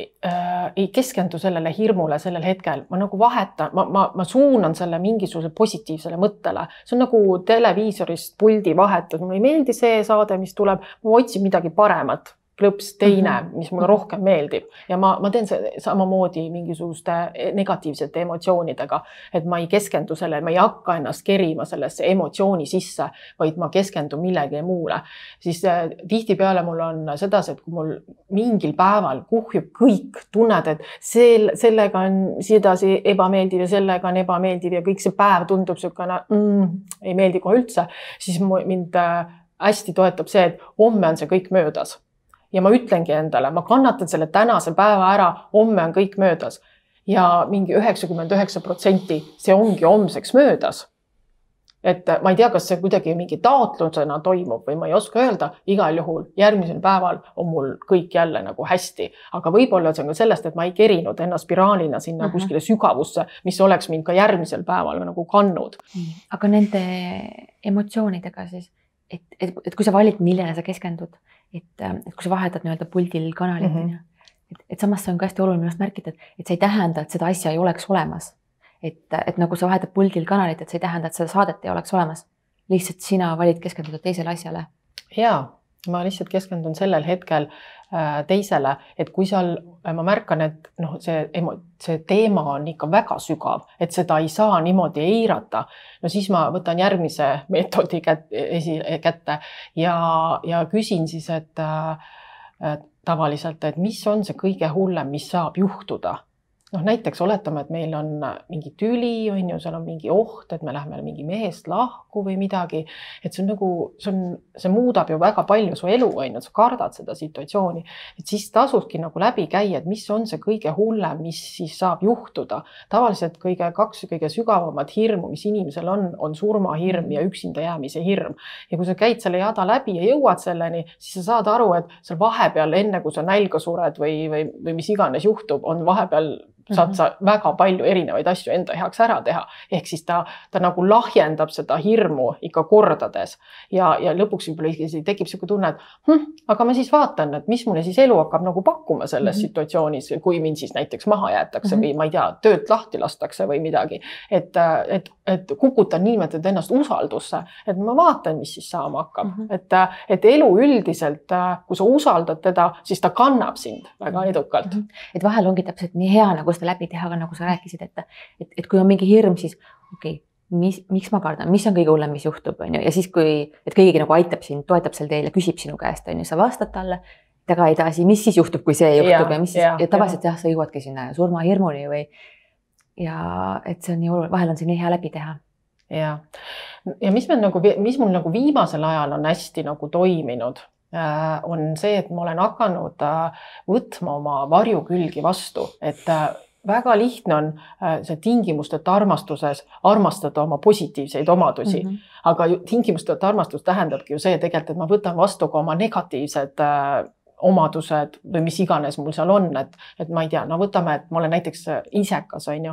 ei keskendu sellele hirmule sellel hetkel. Ma nagu vahetan, ma suunan selle mingisuguse positiivsele mõttele. See on nagu televiisorist puldi vahetad. Mulle ei meeldi see saade, mis tuleb. Ma otsin midagi paremat. Klõps teine, mis mulle rohkem meeldib. Ja ma teen samamoodi mingisuguste negatiivsete emotsioonidega, et ma ei keskendu sellele, ma ei hakka ennast kerima sellesse emotsiooni sisse, vaid ma keskendun millegi muule. Siis tihtipeale mul on sedasi, et kui mul mingil päeval kuhjub kõik, tunned, et sellega on sedasi ebameeldiv ja sellega on ebameeldiv ja kõik see päev tundub selline, ei meeldi kohe üldse, siis mind hästi toetab see, et homme on see kõik möödas. Ja ma ütlengi endale, ma kannatan selle tänase päeva ära, homme on kõik möödas. Ja mingi 99% see ongi homseks möödas. Et ma ei tea, kas see kuidagi mingi taotlusena toimub või ma ei oska öelda, igal juhul järgmisel päeval on mul kõik jälle nagu hästi. Aga võib-olla see on ka sellest, et ma ei kerinud ennast spiraalina sinna kuskile sügavusse, mis oleks mind ka järgmisel päeval nagu kannud. Aga nende emotsioonidega siis, et kui sa valid, millele sa keskendud, et kui sa vahetad nii-öelda puldil kanalit, et samas see on ka hästi oluline märkida, et see ei tähenda, et seda asja ei oleks olemas. Et nagu sa vahetad puldil kanalit, et see ei tähenda, et seda saadet ei oleks olemas. Lihtsalt sina valid keskenduda teisele asjale. Jaa, ma lihtsalt keskendun sellel hetkel teisele, et kui seal ma märkan, et see teema on ikka väga sügav, et seda ei saa niimoodi eirata, no siis ma võtan järgmise meetodi kätte ja küsin siis, et tavaliselt, et mis on see kõige hullem, mis saab juhtuda. Näiteks oletame, et meil on mingi tüli, seal on mingi oht, et me läheme mingi mehest lahku või midagi. Et see muudab ju väga palju su elu, sa kardad seda situatsiooni. Et siis tasubki nagu läbi käia, et mis on see kõige hullem, mis siis saab juhtuda. Tavaliselt kaks kõige sügavamat hirmu, mis inimesel on surmahirm ja üksinda jäämise hirm. Ja kui sa käid selle jada läbi ja jõuad selleni, siis sa saad aru, et seal vahepeal enne, kui sa nälga sured või mis iganes juhtub, on vahepeal saad sa väga palju erinevaid asju enda heaks ära teha. Ehk siis ta nagu lahjendab seda hirmu ikka kordades. Ja lõpuks võib-olla tekib selline tunne, et aga ma siis vaatan, et mis mulle siis elu hakkab nagu pakkuma selles situatsioonis, kui mind siis näiteks maha jäetakse või ma ei tea, töölt lahti lastakse või midagi. Et kukutan niimoodi ennast usaldusse, et ma vaatan, mis siis saama hakkab. Et elu üldiselt, kui sa usaldad teda, siis ta kannab sind väga edukalt. Et vahel ongi täpselt nii hea nagu uuesti läbi teha, aga nagu sa rääkisid, et kui on mingi hirm, siis okei, miks ma kardan, mis on kõige hullem, mis juhtub, on ju, ja siis et keegi nagu aitab sind, toetab sel teel ja küsib sinu käest, on ju, sa vastad talle, taga edasi, mis siis juhtub, kui see juhtub ja mis siis, ja tavaliselt jah, sa jõuadki sinna surmahirmuni või ja et see on nii oluline, vahel on see nii hea läbi teha. Ja mis mul nagu viimasel ajal on hästi nagu toiminud, on see, et ma olen hakanud võtma oma varjukülgi vastu, et väga lihtne on see tingimusteta armastuses armastada oma positiivseid omadusi, aga tingimusteta armastus tähendabki ju see tegelikult, et ma võtan vastu ka oma negatiivsed omadused või mis iganes mul seal on, et ma ei tea, no võtame, et ma olen näiteks isekas, on ju.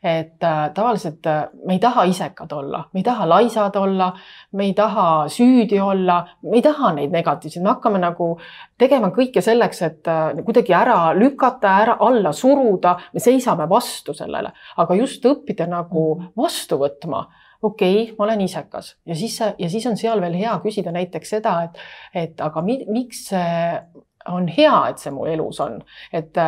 Et tavaliselt me ei taha isekad olla, me ei taha laisad olla, me ei taha süüdi olla, me ei taha neid negatiivseid, me hakkame nagu tegema kõike selleks, et kuidagi ära lükata, alla suruda, me seisame vastu sellele, aga just õppida nagu vastu võtma. Okei, ma olen isekas ja siis on seal veel hea küsida näiteks seda, et aga miks on hea, et see mu elus on, et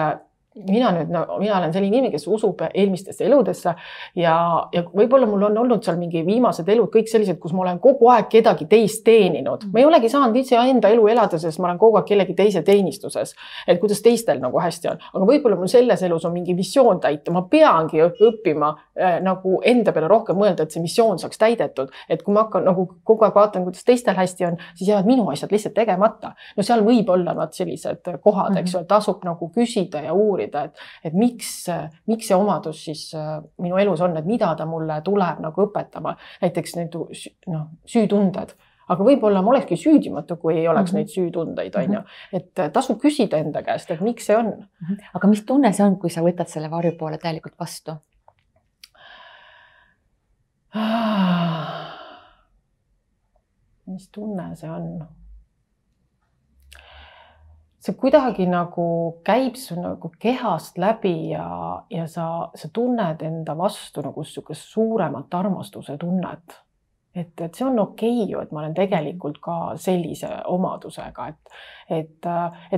mina olen selline inimene, kes usub eelmistesse eludesse ja võib-olla mul on olnud seal mingi viimased elud kõik sellised, kus ma olen kogu aeg kedagi teist teeninud. Ma ei olegi saanud ise enda elu elada, sest ma olen kogu aeg kellegi teise teenistuses, et kuidas teistel nagu hästi on. Aga võib-olla mul selles elus on mingi missioon täita. Ma peangi õppima nagu enda peale rohkem mõelda, et see missioon saaks täidetud. Et kui ma hakkan nagu kogu aeg vaatan, kuidas teistel hästi on, siis jäävad minu asjad lihtsalt tegemata. No seal võib olla nad sellised kohad, eks ju, tasub nagu küsida ja uurida, et miks see omadus siis minu elus on, et mida ta mulle tuleb nagu õpetama. Näiteks need süütunded. Aga võib-olla ma olekski süüdimatu, kui ei oleks neid süütundeid, on ju. Et tasub küsida enda käest, et miks see on. Aga mis tunne see on, kui sa võtad selle varju poole täielikult vastu? Mis tunne see on? See kuidagi nagu käib su nagu kehast läbi ja sa tunned enda vastu nagu suuremat armastuse tunnet. Et see on okei ju, et ma olen tegelikult ka sellise omadusega, et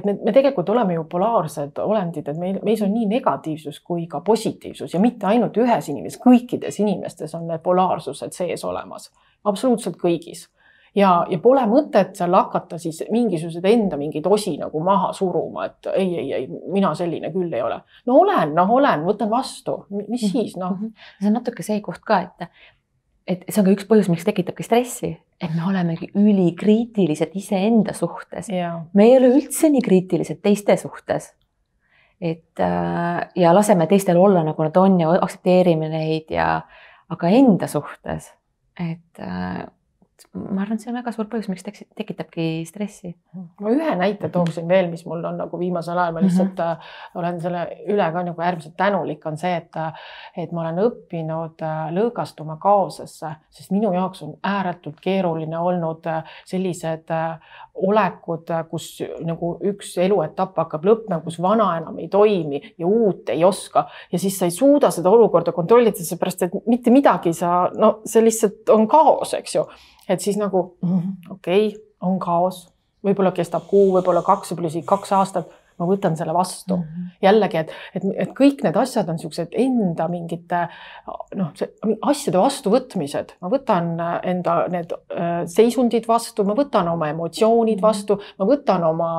me tegelikult oleme ju polaarsed olendid, et meis on nii negatiivsus kui ka positiivsus ja mitte ainult ühes inimes, kõikides inimestes on need polaarsused sees olemas, absoluutselt kõigis. Ja pole mõtet seal hakata siis mingisugused enda mingid osi nagu maha suruma, et ei, mina selline küll ei ole. No olen, võtan vastu, mis siis? See on natuke see koht ka, et see on ka üks põhjus, miks tekitabki stressi, et me olemegi ülikriitilised iseenda suhtes. Me ei ole üldse nii kriitilised teiste suhtes. Ja laseme teistel olla nagu nad on ja aktsepteerime neid, aga enda suhtes, ma arvan, et see on väga suur põhjus, miks tekitabki stressi. Ma ühe näite tooksin veel, mis mul on nagu viimasel ajal, ma lihtsalt olen selle üle ka nagu äärmiselt tänulik, on see, et ma olen õppinud lõõgastuma kaosesse, sest minu jaoks on ääretult keeruline olnud sellised olekud, kus nagu üks eluetapp hakkab lõppema, kus vana enam ei toimi ja uut ei oska ja siis sa ei suuda seda olukorda kontrollida, seepärast, et mitte midagi see lihtsalt on kaos, eks ju. Et siis nagu, okei, on kaos, võib-olla kestab kuu, võib-olla 2 aastat, ma võtan selle vastu. Jällegi, et kõik need asjad on sellised enda mingite asjade vastuvõtmised. Ma võtan enda need seisundid vastu, ma võtan oma emotsioonid vastu, ma võtan oma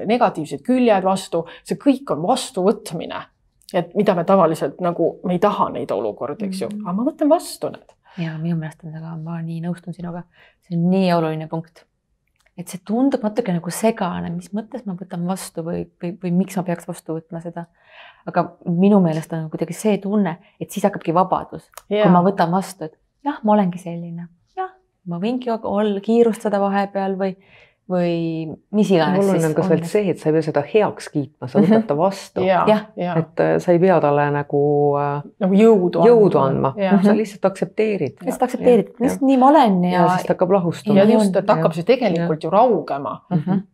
negatiivsed küljed vastu. See kõik on vastuvõtmine, et mida me tavaliselt nagu, me ei taha neid olukordi, eks ju, aga ma võtan vastu need. Ja minu meelest on seda, ma nii nõustun sinuga, see on nii oluline punkt, et see tundub natuke nagu segane, mis mõttes ma võtan vastu või miks ma peaks vastu võtma seda. Aga minu meelest on kuidagi see tunne, et siis hakkabki vabadus, kui ma võtan vastu, et jah, ma olengi selline, jah, ma võingi kiirustada vahepeal või mis iganes. Oluline on ka veel see, et sa ei pea seda heaks kiitma, sa võtad ta vastu. Et sa ei pea talle nagu jõudu andma. Sa lihtsalt aktsepteerid. Lihtsalt aktsepteerid, nii ma olen. Ja siis ta hakkab lahustama. Ja just, et hakkab siis tegelikult ju raugema.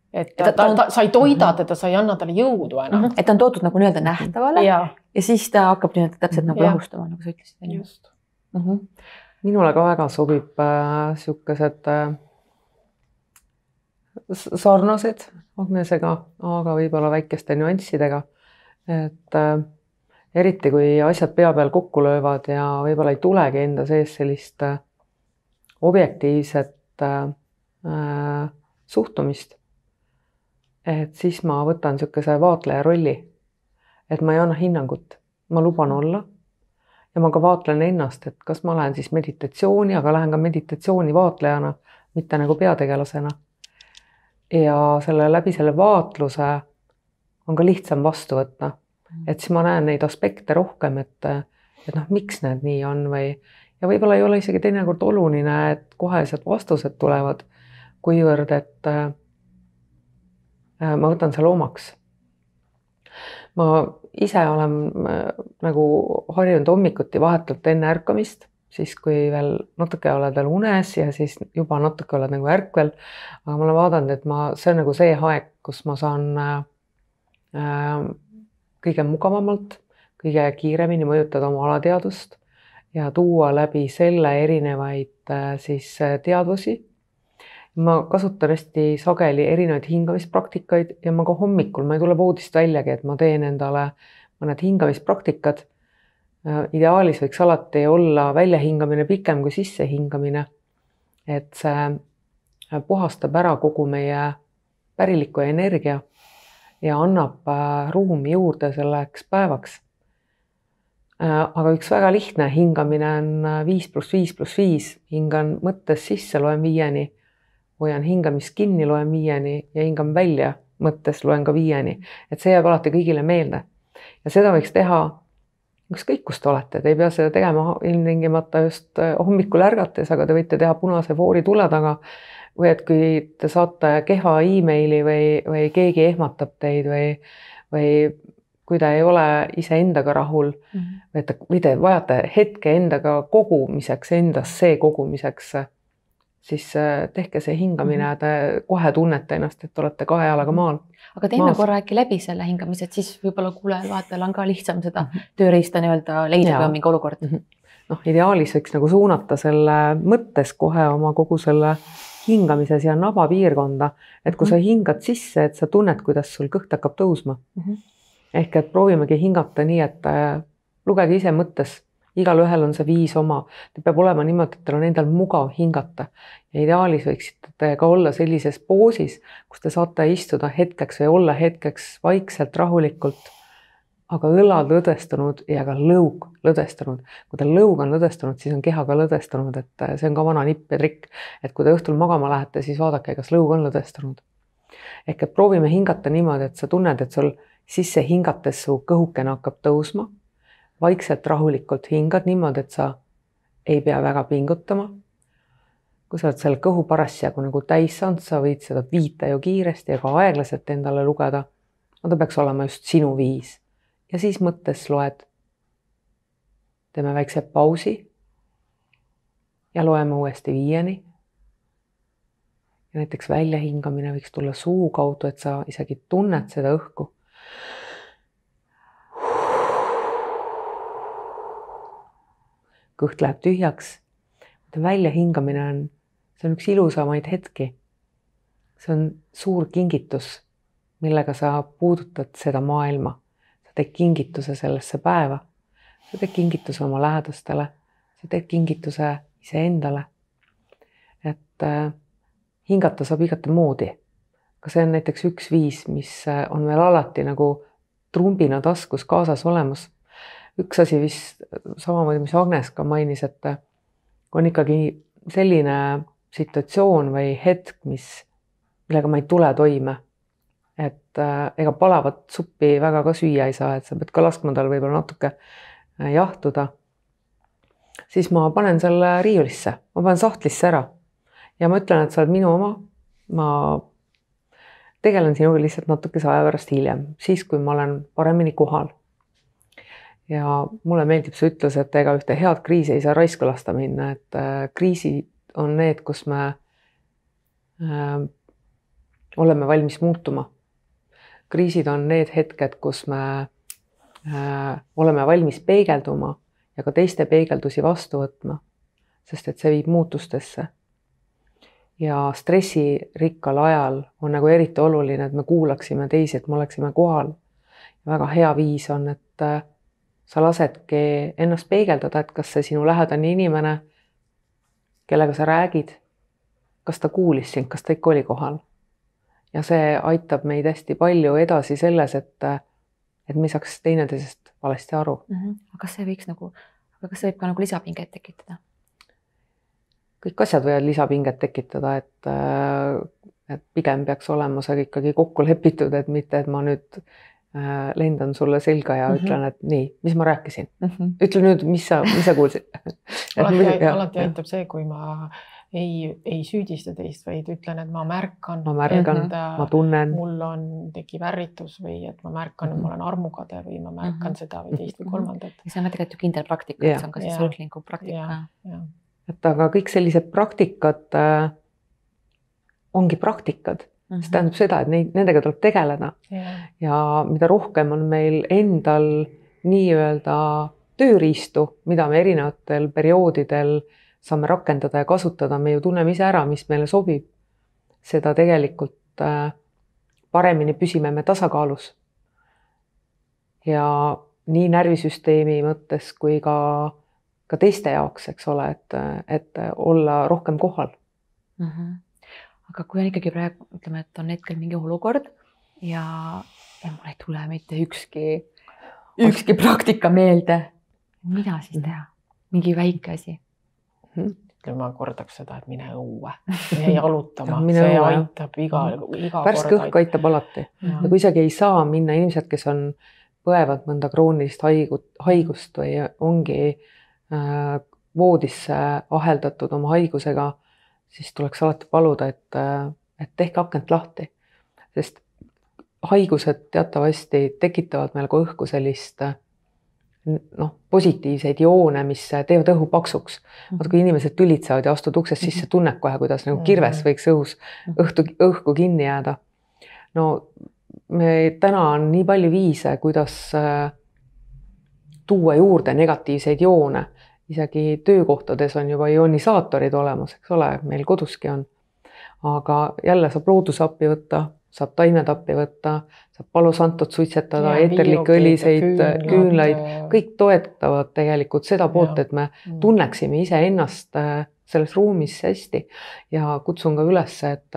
Et sa ei toida teda, sa ei anna talle jõudu enam. Et ta on toodud nagu nii-öelda nähtavale ja siis ta hakkab nii-öelda täpselt nagu lahustama, nagu sa ütlesid. Just. Minule ka väga sobib siukesed sarnased Agnesega, aga võib-olla väikeste nüanssidega. Et eriti kui asjad pea peal kokku löövad ja võib-olla ei tulegi enda sees sellist objektiivset suhtumist. Et siis ma võtan niisuguse vaatleja rolli, et ma ei anna hinnangut, ma luban olla ja ma ka vaatlen ennast, et kas ma lähen siis meditatsiooni, aga lähen ka meditatsiooni vaatlejana, mitte nagu peategelasena. Ja läbi selle vaatluse on ka lihtsam vastu võtta. Et siis ma näen neid aspekte rohkem, et miks need nii on ja võib-olla ei ole isegi teinekord oluline, et kohesed vastused tulevad, kuivõrd, et ma võtan selle omaks. Ma ise olen nagu harjunud hommikuti vahetult enne ärkamist, siis kui veel natuke oled veel unes ja siis juba natuke oled nagu ärkvel, aga ma olen vaadanud, et see on nagu see aeg, kus ma saan kõige mugavamalt, kõige kiiremini mõjutada oma alateadust ja tuua läbi selle erinevaid siis teadvusi. Ma kasutan hästi sageli erinevaid hingamispraktikaid ja ma ka hommikul, ma ei tule voodist väljagi, et ma teen endale mõned hingamispraktikad. Ideaalis võiks alati olla väljahingamine pikem kui sissehingamine, et see puhastab ära kogu meie pärilikku energia ja annab ruumi juurde selleks päevaks. Aga üks väga lihtne hingamine on 5+5+5. Hingan mõttes sisse, loen 5-ni, hoian hingamist kinni, loen 5-ni ja hingan välja mõttes, loen ka 5-ni. Et see jääb alati kõigile meelde. Ja seda võiks teha ükskõik, kus te olete. Te ei pea seda tegema ilmtingimata just hommikul ärgates, aga te võite teha punase foori tule taga. Või et kui te saate kehva e-maili või keegi ehmatab teid või kui te ei ole ise endaga rahul, või te vajate hetke endaga kogumiseks, endasse kogumiseks, siis tehke see hingamine, te kohe tunnete ennast, et olete 2 jalaga maal. Aga teeme korra äkki läbi selle hingamise, et siis võib-olla kuulajal vaatajal on ka lihtsam seda tööriista nii-öelda leida või mingi olukord. Ideaalis võiks nagu suunata selle mõttes kohe oma kogu selle hingamises ja nabapiirkonda, et kui sa hingad sisse, et sa tunned, kuidas sul kõht hakkab tõusma. Ehk et proovimegi hingata nii, et lugege ise mõttes, igal ühel on see viis oma. Te peab olema niimoodi, et teil on endal mugav hingata. Ja ideaalis võiksite ka olla sellises poosis, kus te saate istuda hetkeks või olla hetkeks vaikselt, rahulikult, aga õlad lõdvestunud ja ka lõug lõdvestunud. Kui teil lõug on lõdvestunud, siis on keha ka lõdvestunud, et see on ka vana nipp ja trikk. Et kui te õhtul magama lähete, siis vaadake, kas lõug on lõdvestunud. Ehk et proovime hingata niimoodi, et sa tunned, et sul sisse hingates su kõhukene hakkab tõusma. Vaikselt rahulikult hingad niimoodi, et sa ei pea väga pingutama. Kui sa oled selle kõhu parasjagu nagu täis saanud, sa võid seda 5 ju kiiresti ja ka aeglaselt endale lugeda. No ta peaks olema just sinu 5. Ja siis mõttes loed. Teeme väikse pausi ja loeme uuesti 5-ni. Ja näiteks väljahingamine võiks tulla suu kaudu, et sa isegi tunned seda õhku. Kõht läheb tühjaks. Väljahingamine see on üks ilusamaid hetki. See on suur kingitus, millega sa puudutad seda maailma. Sa teed kingituse sellesse päeva. Sa teed kingituse oma lähedastele. Sa teed kingituse iseendale. Et hingata saab igate moodi. Aga see on näiteks üks viis, mis on veel alati nagu trumbina taskus kaasas olemas. Üks asi vist samamoodi, mis Agnes ka mainis, et on ikkagi selline situatsioon või hetk, millega ma ei tule toime. Et ega palavat suppi väga ka süüa ei saa, et sa pead ka laskma tal võib-olla natuke jahtuda. Siis ma panen selle riiulisse, ma panen sahtlisse ära ja ma ütlen, et sa oled minu oma. Ma tegelen sinuga lihtsalt natuke aja pärast hiljem, siis kui ma olen paremini kohal. Ja mulle meeldib see ütlus, et ega ühte head kriisi ei saa raisku lasta minna, et kriisid on need, kus me oleme valmis muutuma. Kriisid on need hetked, kus me oleme valmis peegelduma ja ka teiste peegeldusi vastu võtma, sest et see viib muutustesse. Ja stressirikkal ajal on nagu eriti oluline, et me kuulaksime teisi, et me oleksime kohal. Ja väga hea viis on, et sa lasedki ennast peegeldada, et kas see sinu lähedane inimene, kellega sa räägid, kas ta kuulis sind, kas ta ikka oli kohal. Ja see aitab meid hästi palju edasi selles, et me ei saaks teineteisest valesti aru. Aga kas see võiks aga kas see võib ka lisapinget tekitada? Kõik asjad võivad lisapinget tekitada, et pigem peaks olema see ikkagi kokku lepitud, et mitte, et ma nüüd lendan sulle selga ja ütlen, et nii, mis ma rääkisin. Ütle nüüd, mis sa kuulsid. Alati aitab see, kui ma ei süüdista teist, vaid ütlen, et ma märkan, ma tunnen. Mul tekib ärritus või et ma märkan, et ma olen armukade või ma märkan seda või teist või kolmandat. See on tegelikult ju kindel praktika, see on ka see sõlklingu praktika. Et aga kõik sellised praktikad ongi praktikad. See tähendab seda, et nendega tuleb tegeleda. Ja mida rohkem on meil endal nii-öelda tööriistu, mida me erinevatel perioodidel saame rakendada ja kasutada, me ju tunneme ise ära, mis meile sobib. Seda tegelikult paremini püsime me tasakaalus. Ja nii närvisüsteemi mõttes kui ka teiste jaoks, eks ole, et olla rohkem kohal. Aga kui on ikkagi praegu, ütleme, et on hetkel mingi olukord ja mul ei tule mitte ükski praktika meelde, mida siis teha? Mingi väike asi? Ma kordaks seda, et mine õue ja jalutama. See aitab iga värske õhk aitab alati. Ja kui isegi ei saa minna inimesed, kes põevad mõnda kroonilist haigust või ongi voodisse aheldatud oma haigusega, siis tuleks alati paluda, et tehke akent lahti. Sest haigused teatavasti tekitavad meil ka õhku sellist positiivseid joone, mis teevad õhu paksuks. Kui inimesed tülitsevad ja astud uksest sisse, tunned kohe, kuidas nagu kirves võiks õhku kinni jääda. No täna on nii palju viise, kuidas tuua juurde negatiivseid joone. Isegi töökohtades on juba ionisaatorid olemas, eks ole, meil koduski on. Aga jälle saab loodusappi võtta, saab taimed appi võtta, saab palosantot suitsetada, eeterlikke õliseid, küünlaid. Kõik toetavad tegelikult seda poolt, et me tunneksime ise ennast selles ruumis hästi. Ja kutsun ka üles, et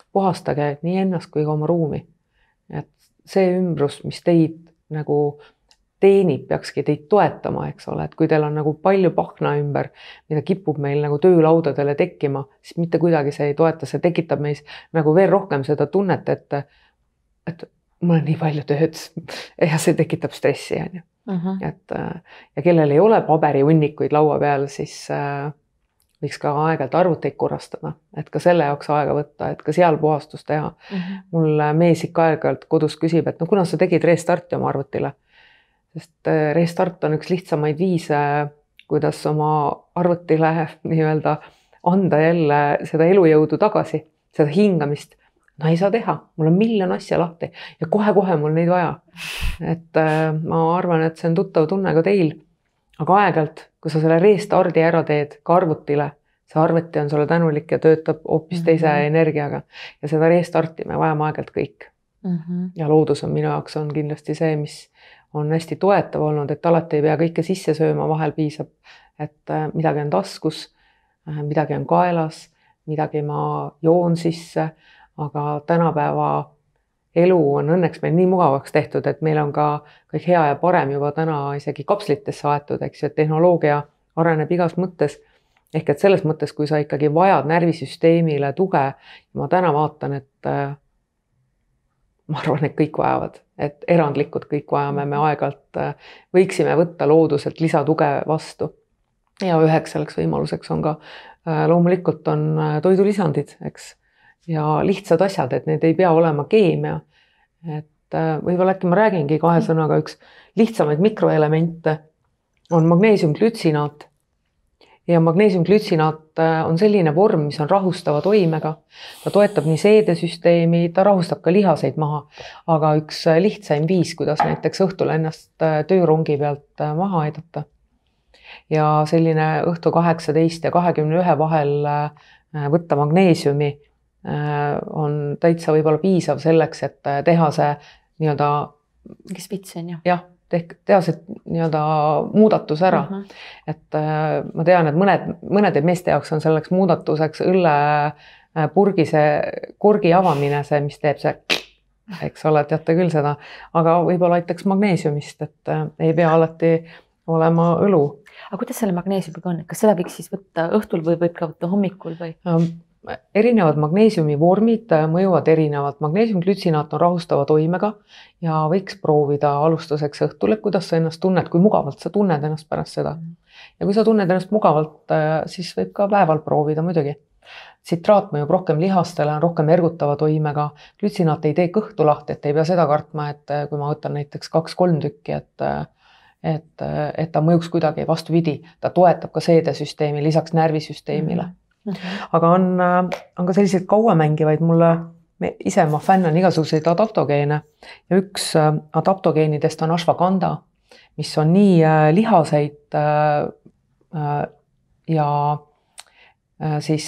puhastage nii ennast kui ka oma ruumi. Et see ümbrus, mis teid nagu teenib, peakski teid toetama, eks ole, et kui teil on nagu palju pahna ümber, mida kipub meil nagu töölaudadele tekkima, siis mitte kuidagi see ei toeta, see tekitab meis nagu veel rohkem seda tunnet, et mul on nii palju tööd ja see tekitab stressi. Ja kellel ei ole paberihunnikuid laua peal, siis võiks ka aegalt arvuteid korrastada, et ka selle jaoks aega võtta, et ka seal puhastus teha. Mul mees ikka aegalt kodus küsib, et kuna sa tegid restarti oma arvutile, sest restart on üks lihtsamaid viise, kuidas oma arvutile nii-öelda anda jälle seda elujõudu tagasi, seda hingamist. No ei saa teha, mul on miljon asja lahti ja kohe-kohe mul neid vaja. Et ma arvan, et see on tuttav tunne ka teil, aga aegalt, kui sa selle restardi ära teed ka arvutile, see arvuti on sulle tänulik ja töötab hoopis teise energiaga ja seda restarti me vajame aegalt kõik. Ja loodus on minu jaoks on kindlasti see, mis on hästi toetav olnud, et alati ei pea kõike sisse sööma, vahel piisab, et midagi on taskus, midagi on kaelas, midagi ma joon sisse, aga tänapäeva elu on õnneks meil nii mugavaks tehtud, et meil on ka kõik hea ja parem juba täna isegi kapslitesse aetud, eks ju, et tehnoloogia areneb igas mõttes. Ehk et selles mõttes, kui sa ikkagi vajad närvisüsteemile tuge, ma täna vaatan, et ma arvan, et kõik vajavad, et erandlikud kõik vajame, me aegalt võiksime võtta looduselt lisatuge vastu. Ja üheks selleks võimaluseks on ka loomulikult on toidulisandid, eks, ja lihtsad asjad, et need ei pea olema keemia. Et võib-olla äkki ma räägingi kahe sõnaga, üks lihtsamaid mikroelemente on magneesiumglütsinaat. Ja magneesiumglütsinaat on selline vorm, mis on rahustava toimega. Ta toetab nii seedesüsteemi, ta rahustab ka lihaseid maha, aga üks lihtsaim viis, kuidas näiteks õhtul ennast töörongi pealt maha aidata. Ja selline õhtu 18 ja 21 vahel võtta magneesiumi on täitsa võib-olla piisav selleks, et teha see nii-öelda spits on ju. Jah, teha see nii-öelda muudatus ära. Et ma tean, et mõnede meeste jaoks on selleks muudatuseks õllepurgise korgi avamine see, mis teeb see, eks ole, teate küll seda, aga võib-olla aitaks magneesiumist, et ei pea alati olema õlu. Aga kuidas selle magneesiumiga on, kas seda võiks siis võtta õhtul või võib ka võtta hommikul või? Erinevad magneesiumi vormid mõjuvad erinevalt. Magneesiumglütsinaat on rahustava toimega ja võiks proovida alustuseks õhtul, et kuidas sa ennast tunned, kui mugavalt sa tunned ennast pärast seda. Ja kui sa tunned ennast mugavalt, siis võib ka päeval proovida muidugi. Sitraat mõjub rohkem lihastele, on rohkem ergutava toimega. Glütsinaat ei tee kõhtu lahti, et ei pea seda kartma, et kui ma võtan näiteks 2-3 tükki, et ta mõjuks kuidagi vastupidi. Ta toetab ka seedesüsteemi lisaks närvisüsteemile. Aga on ka selliseid kauamängivaid, ma fännan igasuguseid adaptogeene ja üks adaptogeenidest on ashwagandha, mis on nii lihaseid ja siis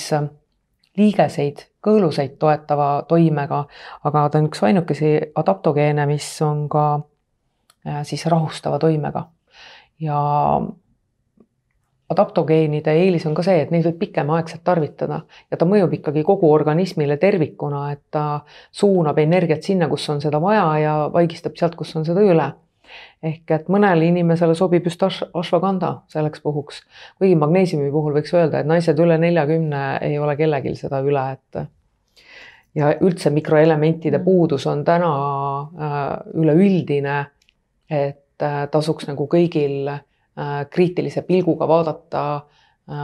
liigeseid, kõõluseid toetava toimega, aga ta on üks ainukesi adaptogeene, mis on ka siis rahustava toimega. Ja adaptogeenide eelis on ka see, et neid võib pikemaaegselt tarvitada ja ta mõjub ikkagi kogu organismile tervikuna, et ta suunab energiat sinna, kus on seda vaja ja vaigistab sealt, kus on seda üle. Ehk et mõnele inimesele sobib just ashwagandha selleks puhuks. Kuigi magneesiumi puhul võiks öelda, et naised üle 40 ei ole kellelgi seda üle. Ja üldse mikroelementide puudus on täna üleüldine, et tasuks nagu kõigil kriitilise pilguga vaadata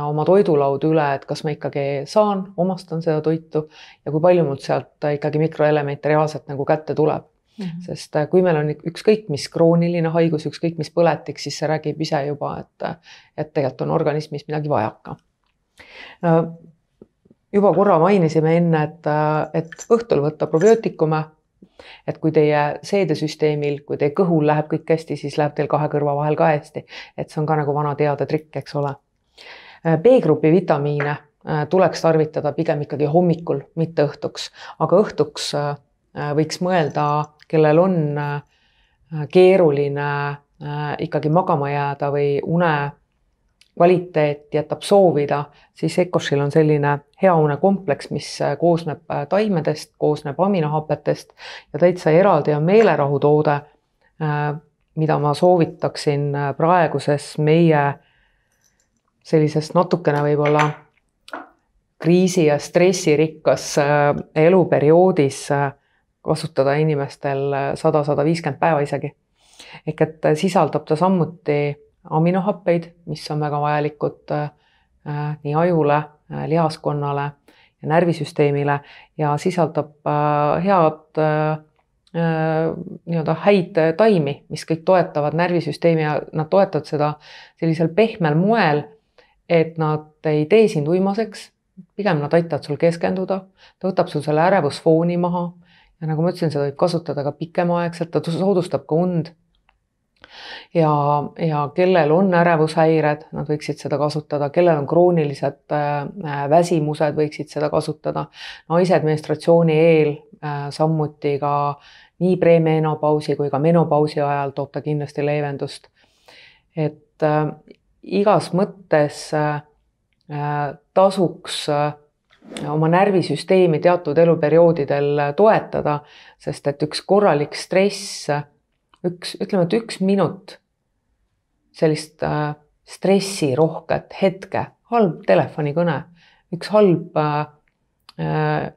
oma toidulaudu üle, et kas ma ikkagi saan, omastan seda toitu ja kui palju mul sealt ikkagi mikroelemente reaalselt nagu kätte tuleb. Sest kui meil on ükskõik mis krooniline haigus, ükskõik mis põletik, siis see räägib ise juba, et tegelikult on organismis midagi vajaka. Juba korra mainisime enne, et õhtul võtta probiootikume, et kui teie seedesüsteemil, kui teie kõhul läheb kõik hästi, siis läheb teil kahe kõrva vahel ka hästi. Et see on ka nagu vana teada trikk, eks ole. B-grupi vitamiine tuleks tarvitada pigem ikkagi hommikul, mitte õhtuks. Aga õhtuks võiks mõelda, kellel on keeruline ikkagi magama jääda või une kvaliteet jätab soovida, siis Ecoshil on selline heaune kompleks, mis koosneb taimedest, koosneb aminohapetest ja täitsa eraldi on meelerahutoode, mida ma soovitaksin praeguses meie sellises natukene võib-olla kriisi ja stressirikkas eluperioodis kasutada inimestel 100-150 päeva isegi. Ehk et sisaldab ta samuti aminohappeid, mis on väga vajalikud nii ajule, lihaskonnale ja närvisüsteemile ja sisaldab head nii-öelda häid taimi, mis kõik toetavad närvisüsteemi ja nad toetavad seda sellisel pehmel moel, et nad ei tee sind uimaseks, pigem nad aitavad sul keskenduda, ta võtab sul selle ärevusfooni maha ja nagu ma ütlesin, seda võib kasutada ka pikemaaegselt, ta soodustab ka und. Ja kellel on ärevushäired, nad võiksid seda kasutada, kellel on kroonilised väsimused, võiksid seda kasutada. Naised menstratsiooni eel sammuti ka nii premenopausi kui ka menopausi ajal toob ta kindlasti leevendust. Et igas mõttes tasuks oma närvisüsteemi teatud eluperioodidel toetada, sest et üks korralik stress, ütleme, et 1 minut sellist stressirohket hetke, halb telefonikõne, üks halb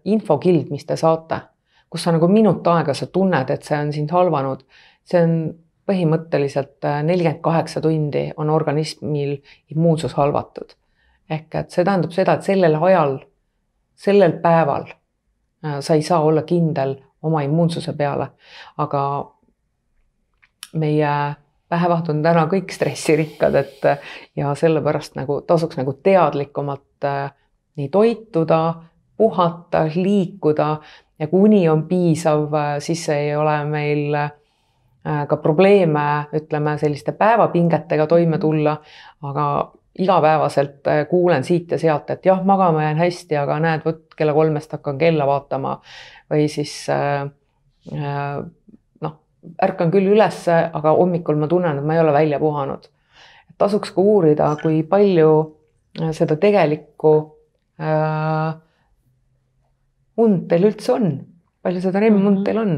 infokild, mis te saate, kus sa nagu minut aega sa tunned, et see on sind halvanud, see on põhimõtteliselt 48 tundi on organismil immuunsus halvatud. Ehk et see tähendab seda, et sellel ajal, sellel päeval sa ei saa olla kindel oma immuunsuse peale, aga meie päevad on täna kõik stressirikkad, ja sellepärast nagu tasuks nagu teadlikumalt nii toituda, puhata, liikuda ja kui uni on piisav, siis ei ole meil ka probleeme, ütleme, selliste päevapingetega toime tulla, aga igapäevaselt kuulen siit ja sealt, et jah, magama jään hästi, aga näed, kella 3 hakkan kella vaatama või siis ärkan küll üles, aga hommikul ma tunnen, et ma ei ole välja puhanud. Tasuks ka uurida, kui palju seda tegelikku und teil üldse on, palju seda REM-und teil on.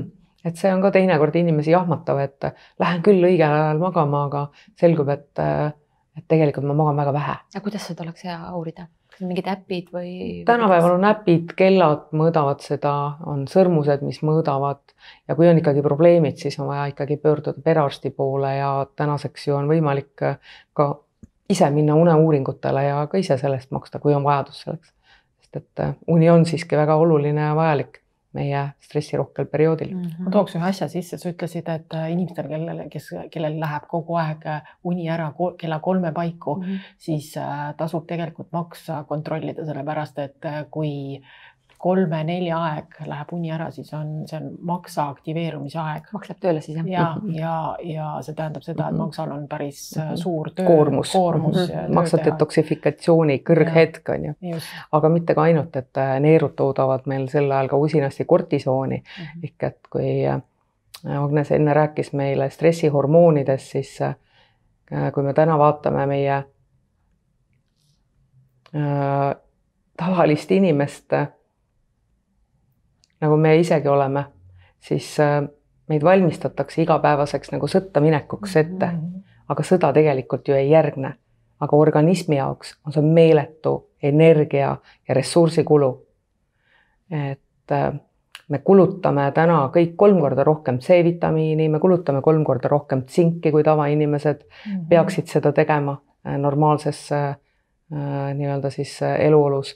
Et see on ka teinekord inimesi jahmatav, et lähen küll õigel ajal magama, aga selgub, et tegelikult ma magan väga vähe. Ja kuidas seda oleks hea uurida? Mingid äpid või? Tänapäeval on äpid, kellad mõõdavad seda, on sõrmused, mis mõõdavad ja kui on ikkagi probleemid, siis on vaja ikkagi pöörduda perearsti poole ja tänaseks ju on võimalik ka ise minna uneuuringutele ja ka ise sellest maksta, kui on vajadus selleks. Sest et uni on siiski väga oluline ja vajalik meie stressirohkel perioodil. Ma tooks ühe asja sisse, sa ütlesid, et inimestel, kellel läheb kogu aeg uni ära kella 3 paiku, siis tasub tegelikult maksa kontrollida, sellepärast et kui 3-4 aeg läheb uni ära, siis see on maksa aktiveerumise aeg. Maks läheb tööle siis, jah? Ja see tähendab seda, et maksal on päris suur koormus. Maksa detoksifikatsiooni kõrghetk on ju. Aga mitte ka ainult, et neerud toodavad meil sel ajal ka usinasti kortisooni. Ehk et kui Agnes enne rääkis meile stressihormoonidest, siis kui me täna vaatame meie tavalist inimest, nagu me isegi oleme, siis meid valmistatakse igapäevaseks nagu sõtta minekuks ette, aga sõda tegelikult ju ei järgne. Aga organismi jaoks on see meeletu energia ja ressursikulu. Et me kulutame täna kõik 3 korda rohkem C-vitamiini, me kulutame 3 korda rohkem tsinki, kui tavainimesed peaksid seda tegema normaalses nii-öelda siis eluolus.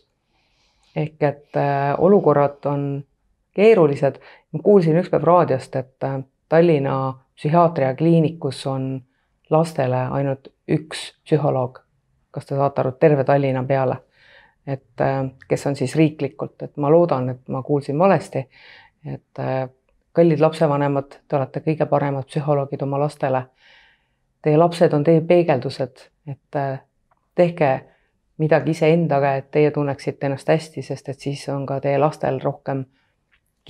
Ehk et olukorrad on keerulised. Ma kuulsin ükspäev raadiost, et Tallinna psühhiaatriakliinikus on lastele ainult üks psühholoog. Kas te saate aru, terve Tallinna peale, et kes on siis riiklikult, et ma loodan, et ma kuulsin valesti, et kallid lapsevanemad, te olete kõige paremad psühholoogid oma lastele. Teie lapsed on teie peegeldused, et tehke midagi iseendaga, et teie tunneksite ennast hästi, sest et siis on ka teie lastel rohkem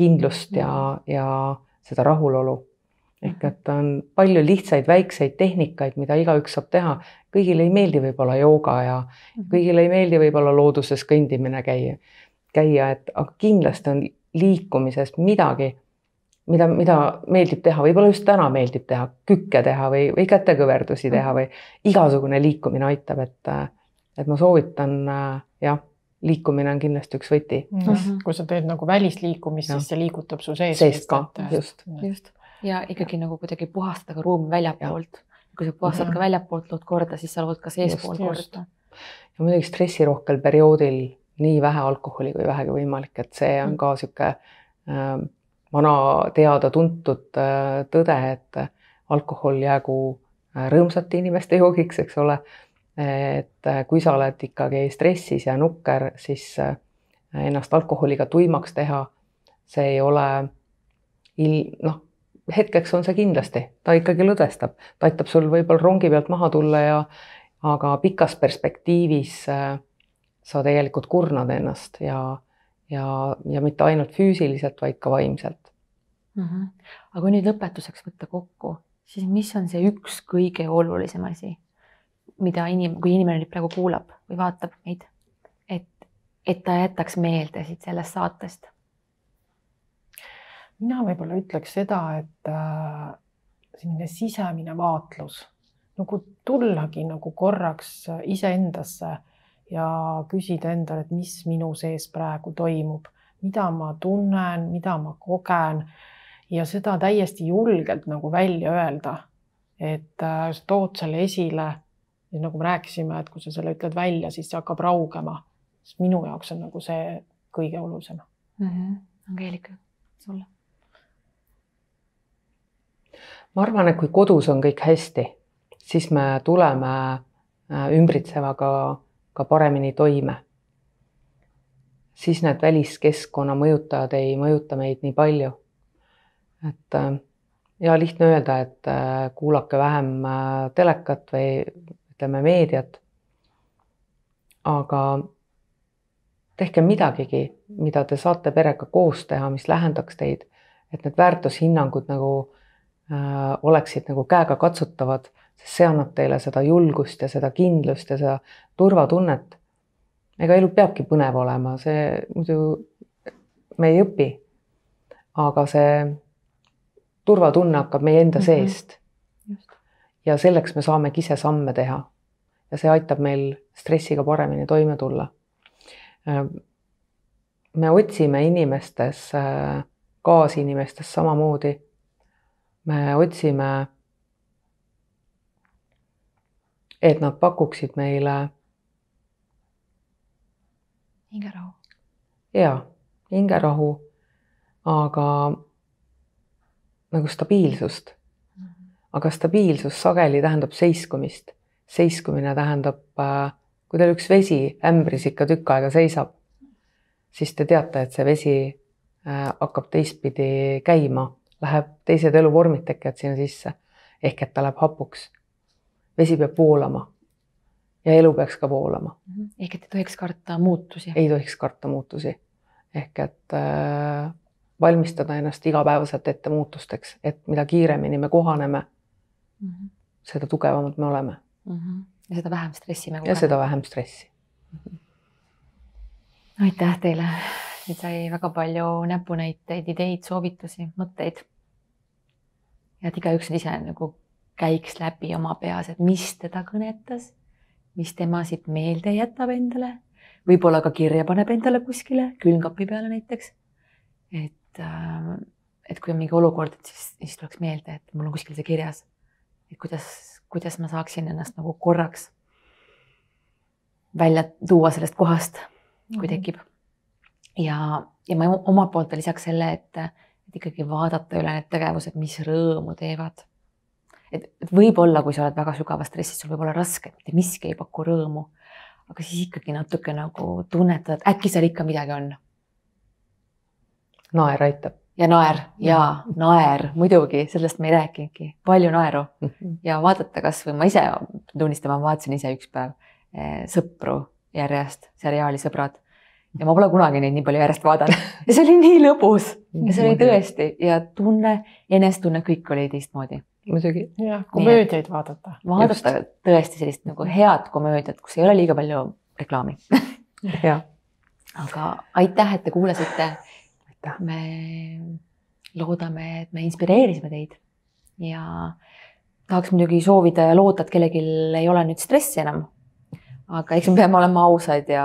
kindlust ja seda rahulolu. Ehk et on palju lihtsaid väikseid tehnikaid, mida igaüks saab teha. Kõigile ei meeldi võib-olla jooga ja kõigile ei meeldi võib-olla looduses kõndimine käia, aga kindlasti on liikumises midagi, mida meeldib teha. Võib-olla just täna meeldib teha, kükke teha või kätekõverdusi teha või igasugune liikumine aitab, et ma soovitan, liikumine on kindlasti üks võti. Kui sa teed nagu välisliikumist, siis see liigutab su seest ka, just. Ja ikkagi nagu kuidagi puhastada ka ruumi väljapoolt. Kui sa puhastad ka väljapoolt lood korda, siis sa lood ka seespool korda. Ja muidugi stressirohkel perioodil nii vähe alkoholi kui vähegi võimalik, et see on ka siuke vana teada tuntud tõde, et alkohol jäägu rõõmsate inimeste joogiks, eks ole. Et kui sa oled ikkagi stressis ja nukker, siis ennast alkoholiga tuimaks teha, see ei ole, hetkeks on see kindlasti, ta ikkagi lõdestab, ta aitab sul võib-olla rongi pealt maha tulla, aga pikas perspektiivis sa tegelikult kurnad ennast ja mitte ainult füüsiliselt, vaid ka vaimselt. Aga kui nüüd lõpetuseks võtta kokku, siis mis on see üks kõige olulisem asi, mida kui inimene nüüd praegu kuulab või vaatab meid, et ta jätaks meelde siit sellest saatest? Mina võib-olla ütleks seda, et selline sisemine vaatlus, nagu tullagi nagu korraks iseendasse ja küsida endale, et mis minu sees praegu toimub, mida ma tunnen, mida ma kogen ja seda täiesti julgelt nagu välja öelda, et tood selle esile. Ja nagu me rääkisime, et kui sa selle ütled välja, siis see hakkab raugema. Minu jaoks on nagu see kõige olulisem. Angeelika, sulle? Ma arvan, et kui kodus on kõik hästi, siis me tuleme ümbritsevaga ka paremini toime. Siis need väliskeskkonna mõjutajad ei mõjuta meid nii palju. Et lihtne öelda, et kuulake vähem telekat või ütleme meediat, aga tehke midagigi, mida te saate perega koos teha, mis lähendaks teid, et need väärtushinnangud nagu oleksid nagu käega katsutavad, sest see annab teile seda julgust ja seda kindlust ja seda turvatunnet. Ega elu peabki põnev olema, see muidu me ei õpi, aga see turvatunne hakkab meie enda seest. Ja selleks me saamegi ise samme teha ja see aitab meil stressiga paremini toime tulla. Me otsime inimestes, kaasinimestes samamoodi. Me otsime, et nad pakuksid meile hingerahu. Jaa, hingerahu, aga nagu stabiilsust. Aga stabiilsus sageli tähendab seiskumist. Seiskumine tähendab, kui teil üks vesi ämbris ikka tükk aega seisab, siis te teate, et see vesi hakkab teistpidi käima, läheb teised eluvormid tekivad sinna sisse, ehk et ta läheb hapuks. Vesi peab voolama ja elu peaks ka voolama. Ehk et ei tohiks karta muutusi. Ei tohiks karta muutusi. Ehk et valmistada ennast igapäevaselt ette muutusteks, et mida kiiremini me kohaneme, seda tugevamad me oleme. Ja seda vähem stressi me kohaneme. Ja seda vähem stressi. Aitäh teile. Nüüd sai väga palju näpunäiteid, ideid, soovitusi, mõtteid. Ja et igaüks ise nagu käiks läbi oma peas, et mis teda kõnetas, mis tema siit meelde jätab endale, võib-olla ka kirja paneb endale kuskile, külmkapi peale näiteks. Et kui on mingi olukord, et siis tuleks meelde, et mul on kuskil see kirjas, et kuidas ma saaksin ennast nagu korraks välja tuua sellest kohast, kui tekib. Ja ma oma poolt lisaks selle, et ikkagi vaadata üle need tegevused, mis rõõmu teevad. Et võib-olla, kui sa oled väga sügava stressis, sul võib olla raske, mitte miski ei paku rõõmu, aga siis ikkagi natuke nagu tunnetada, et äkki seal ikka midagi on. Naer aitab. Ja naer, muidugi, sellest me ei rääkinudki. Palju naeru. Ja vaadata kas või ma ise tunnistama, vaatasin ise üks päev Sõpru järjest, seriaali Sõbrad. Ja ma pole kunagi neid nii palju järjest vaadanud. Ja see oli nii lõbus. Ja see oli tõesti. Ja tunne, enestunne, kõik oli teistmoodi. Muidugi. Ja, komöödiaid vaadata. Vaadata tõesti sellist nagu head komöödiat, kus ei ole liiga palju reklaami. Ja. Aga aitäh, et te kuulasite. Me loodame, et me inspireerisime teid ja tahaks muidugi soovida ja loota, et kellelgi ei ole nüüd stressi enam. Aga eks me peame olema ausad ja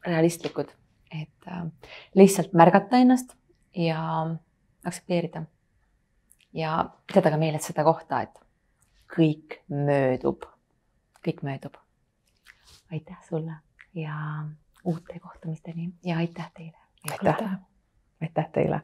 realistlikud, et lihtsalt märgata ennast ja aksepteerida ja pidada ka meeles seda kohta, et kõik möödub. Kõik möödub. Aitäh sulle ja uute kohtumisteni ja aitäh teile. Aitäh teile.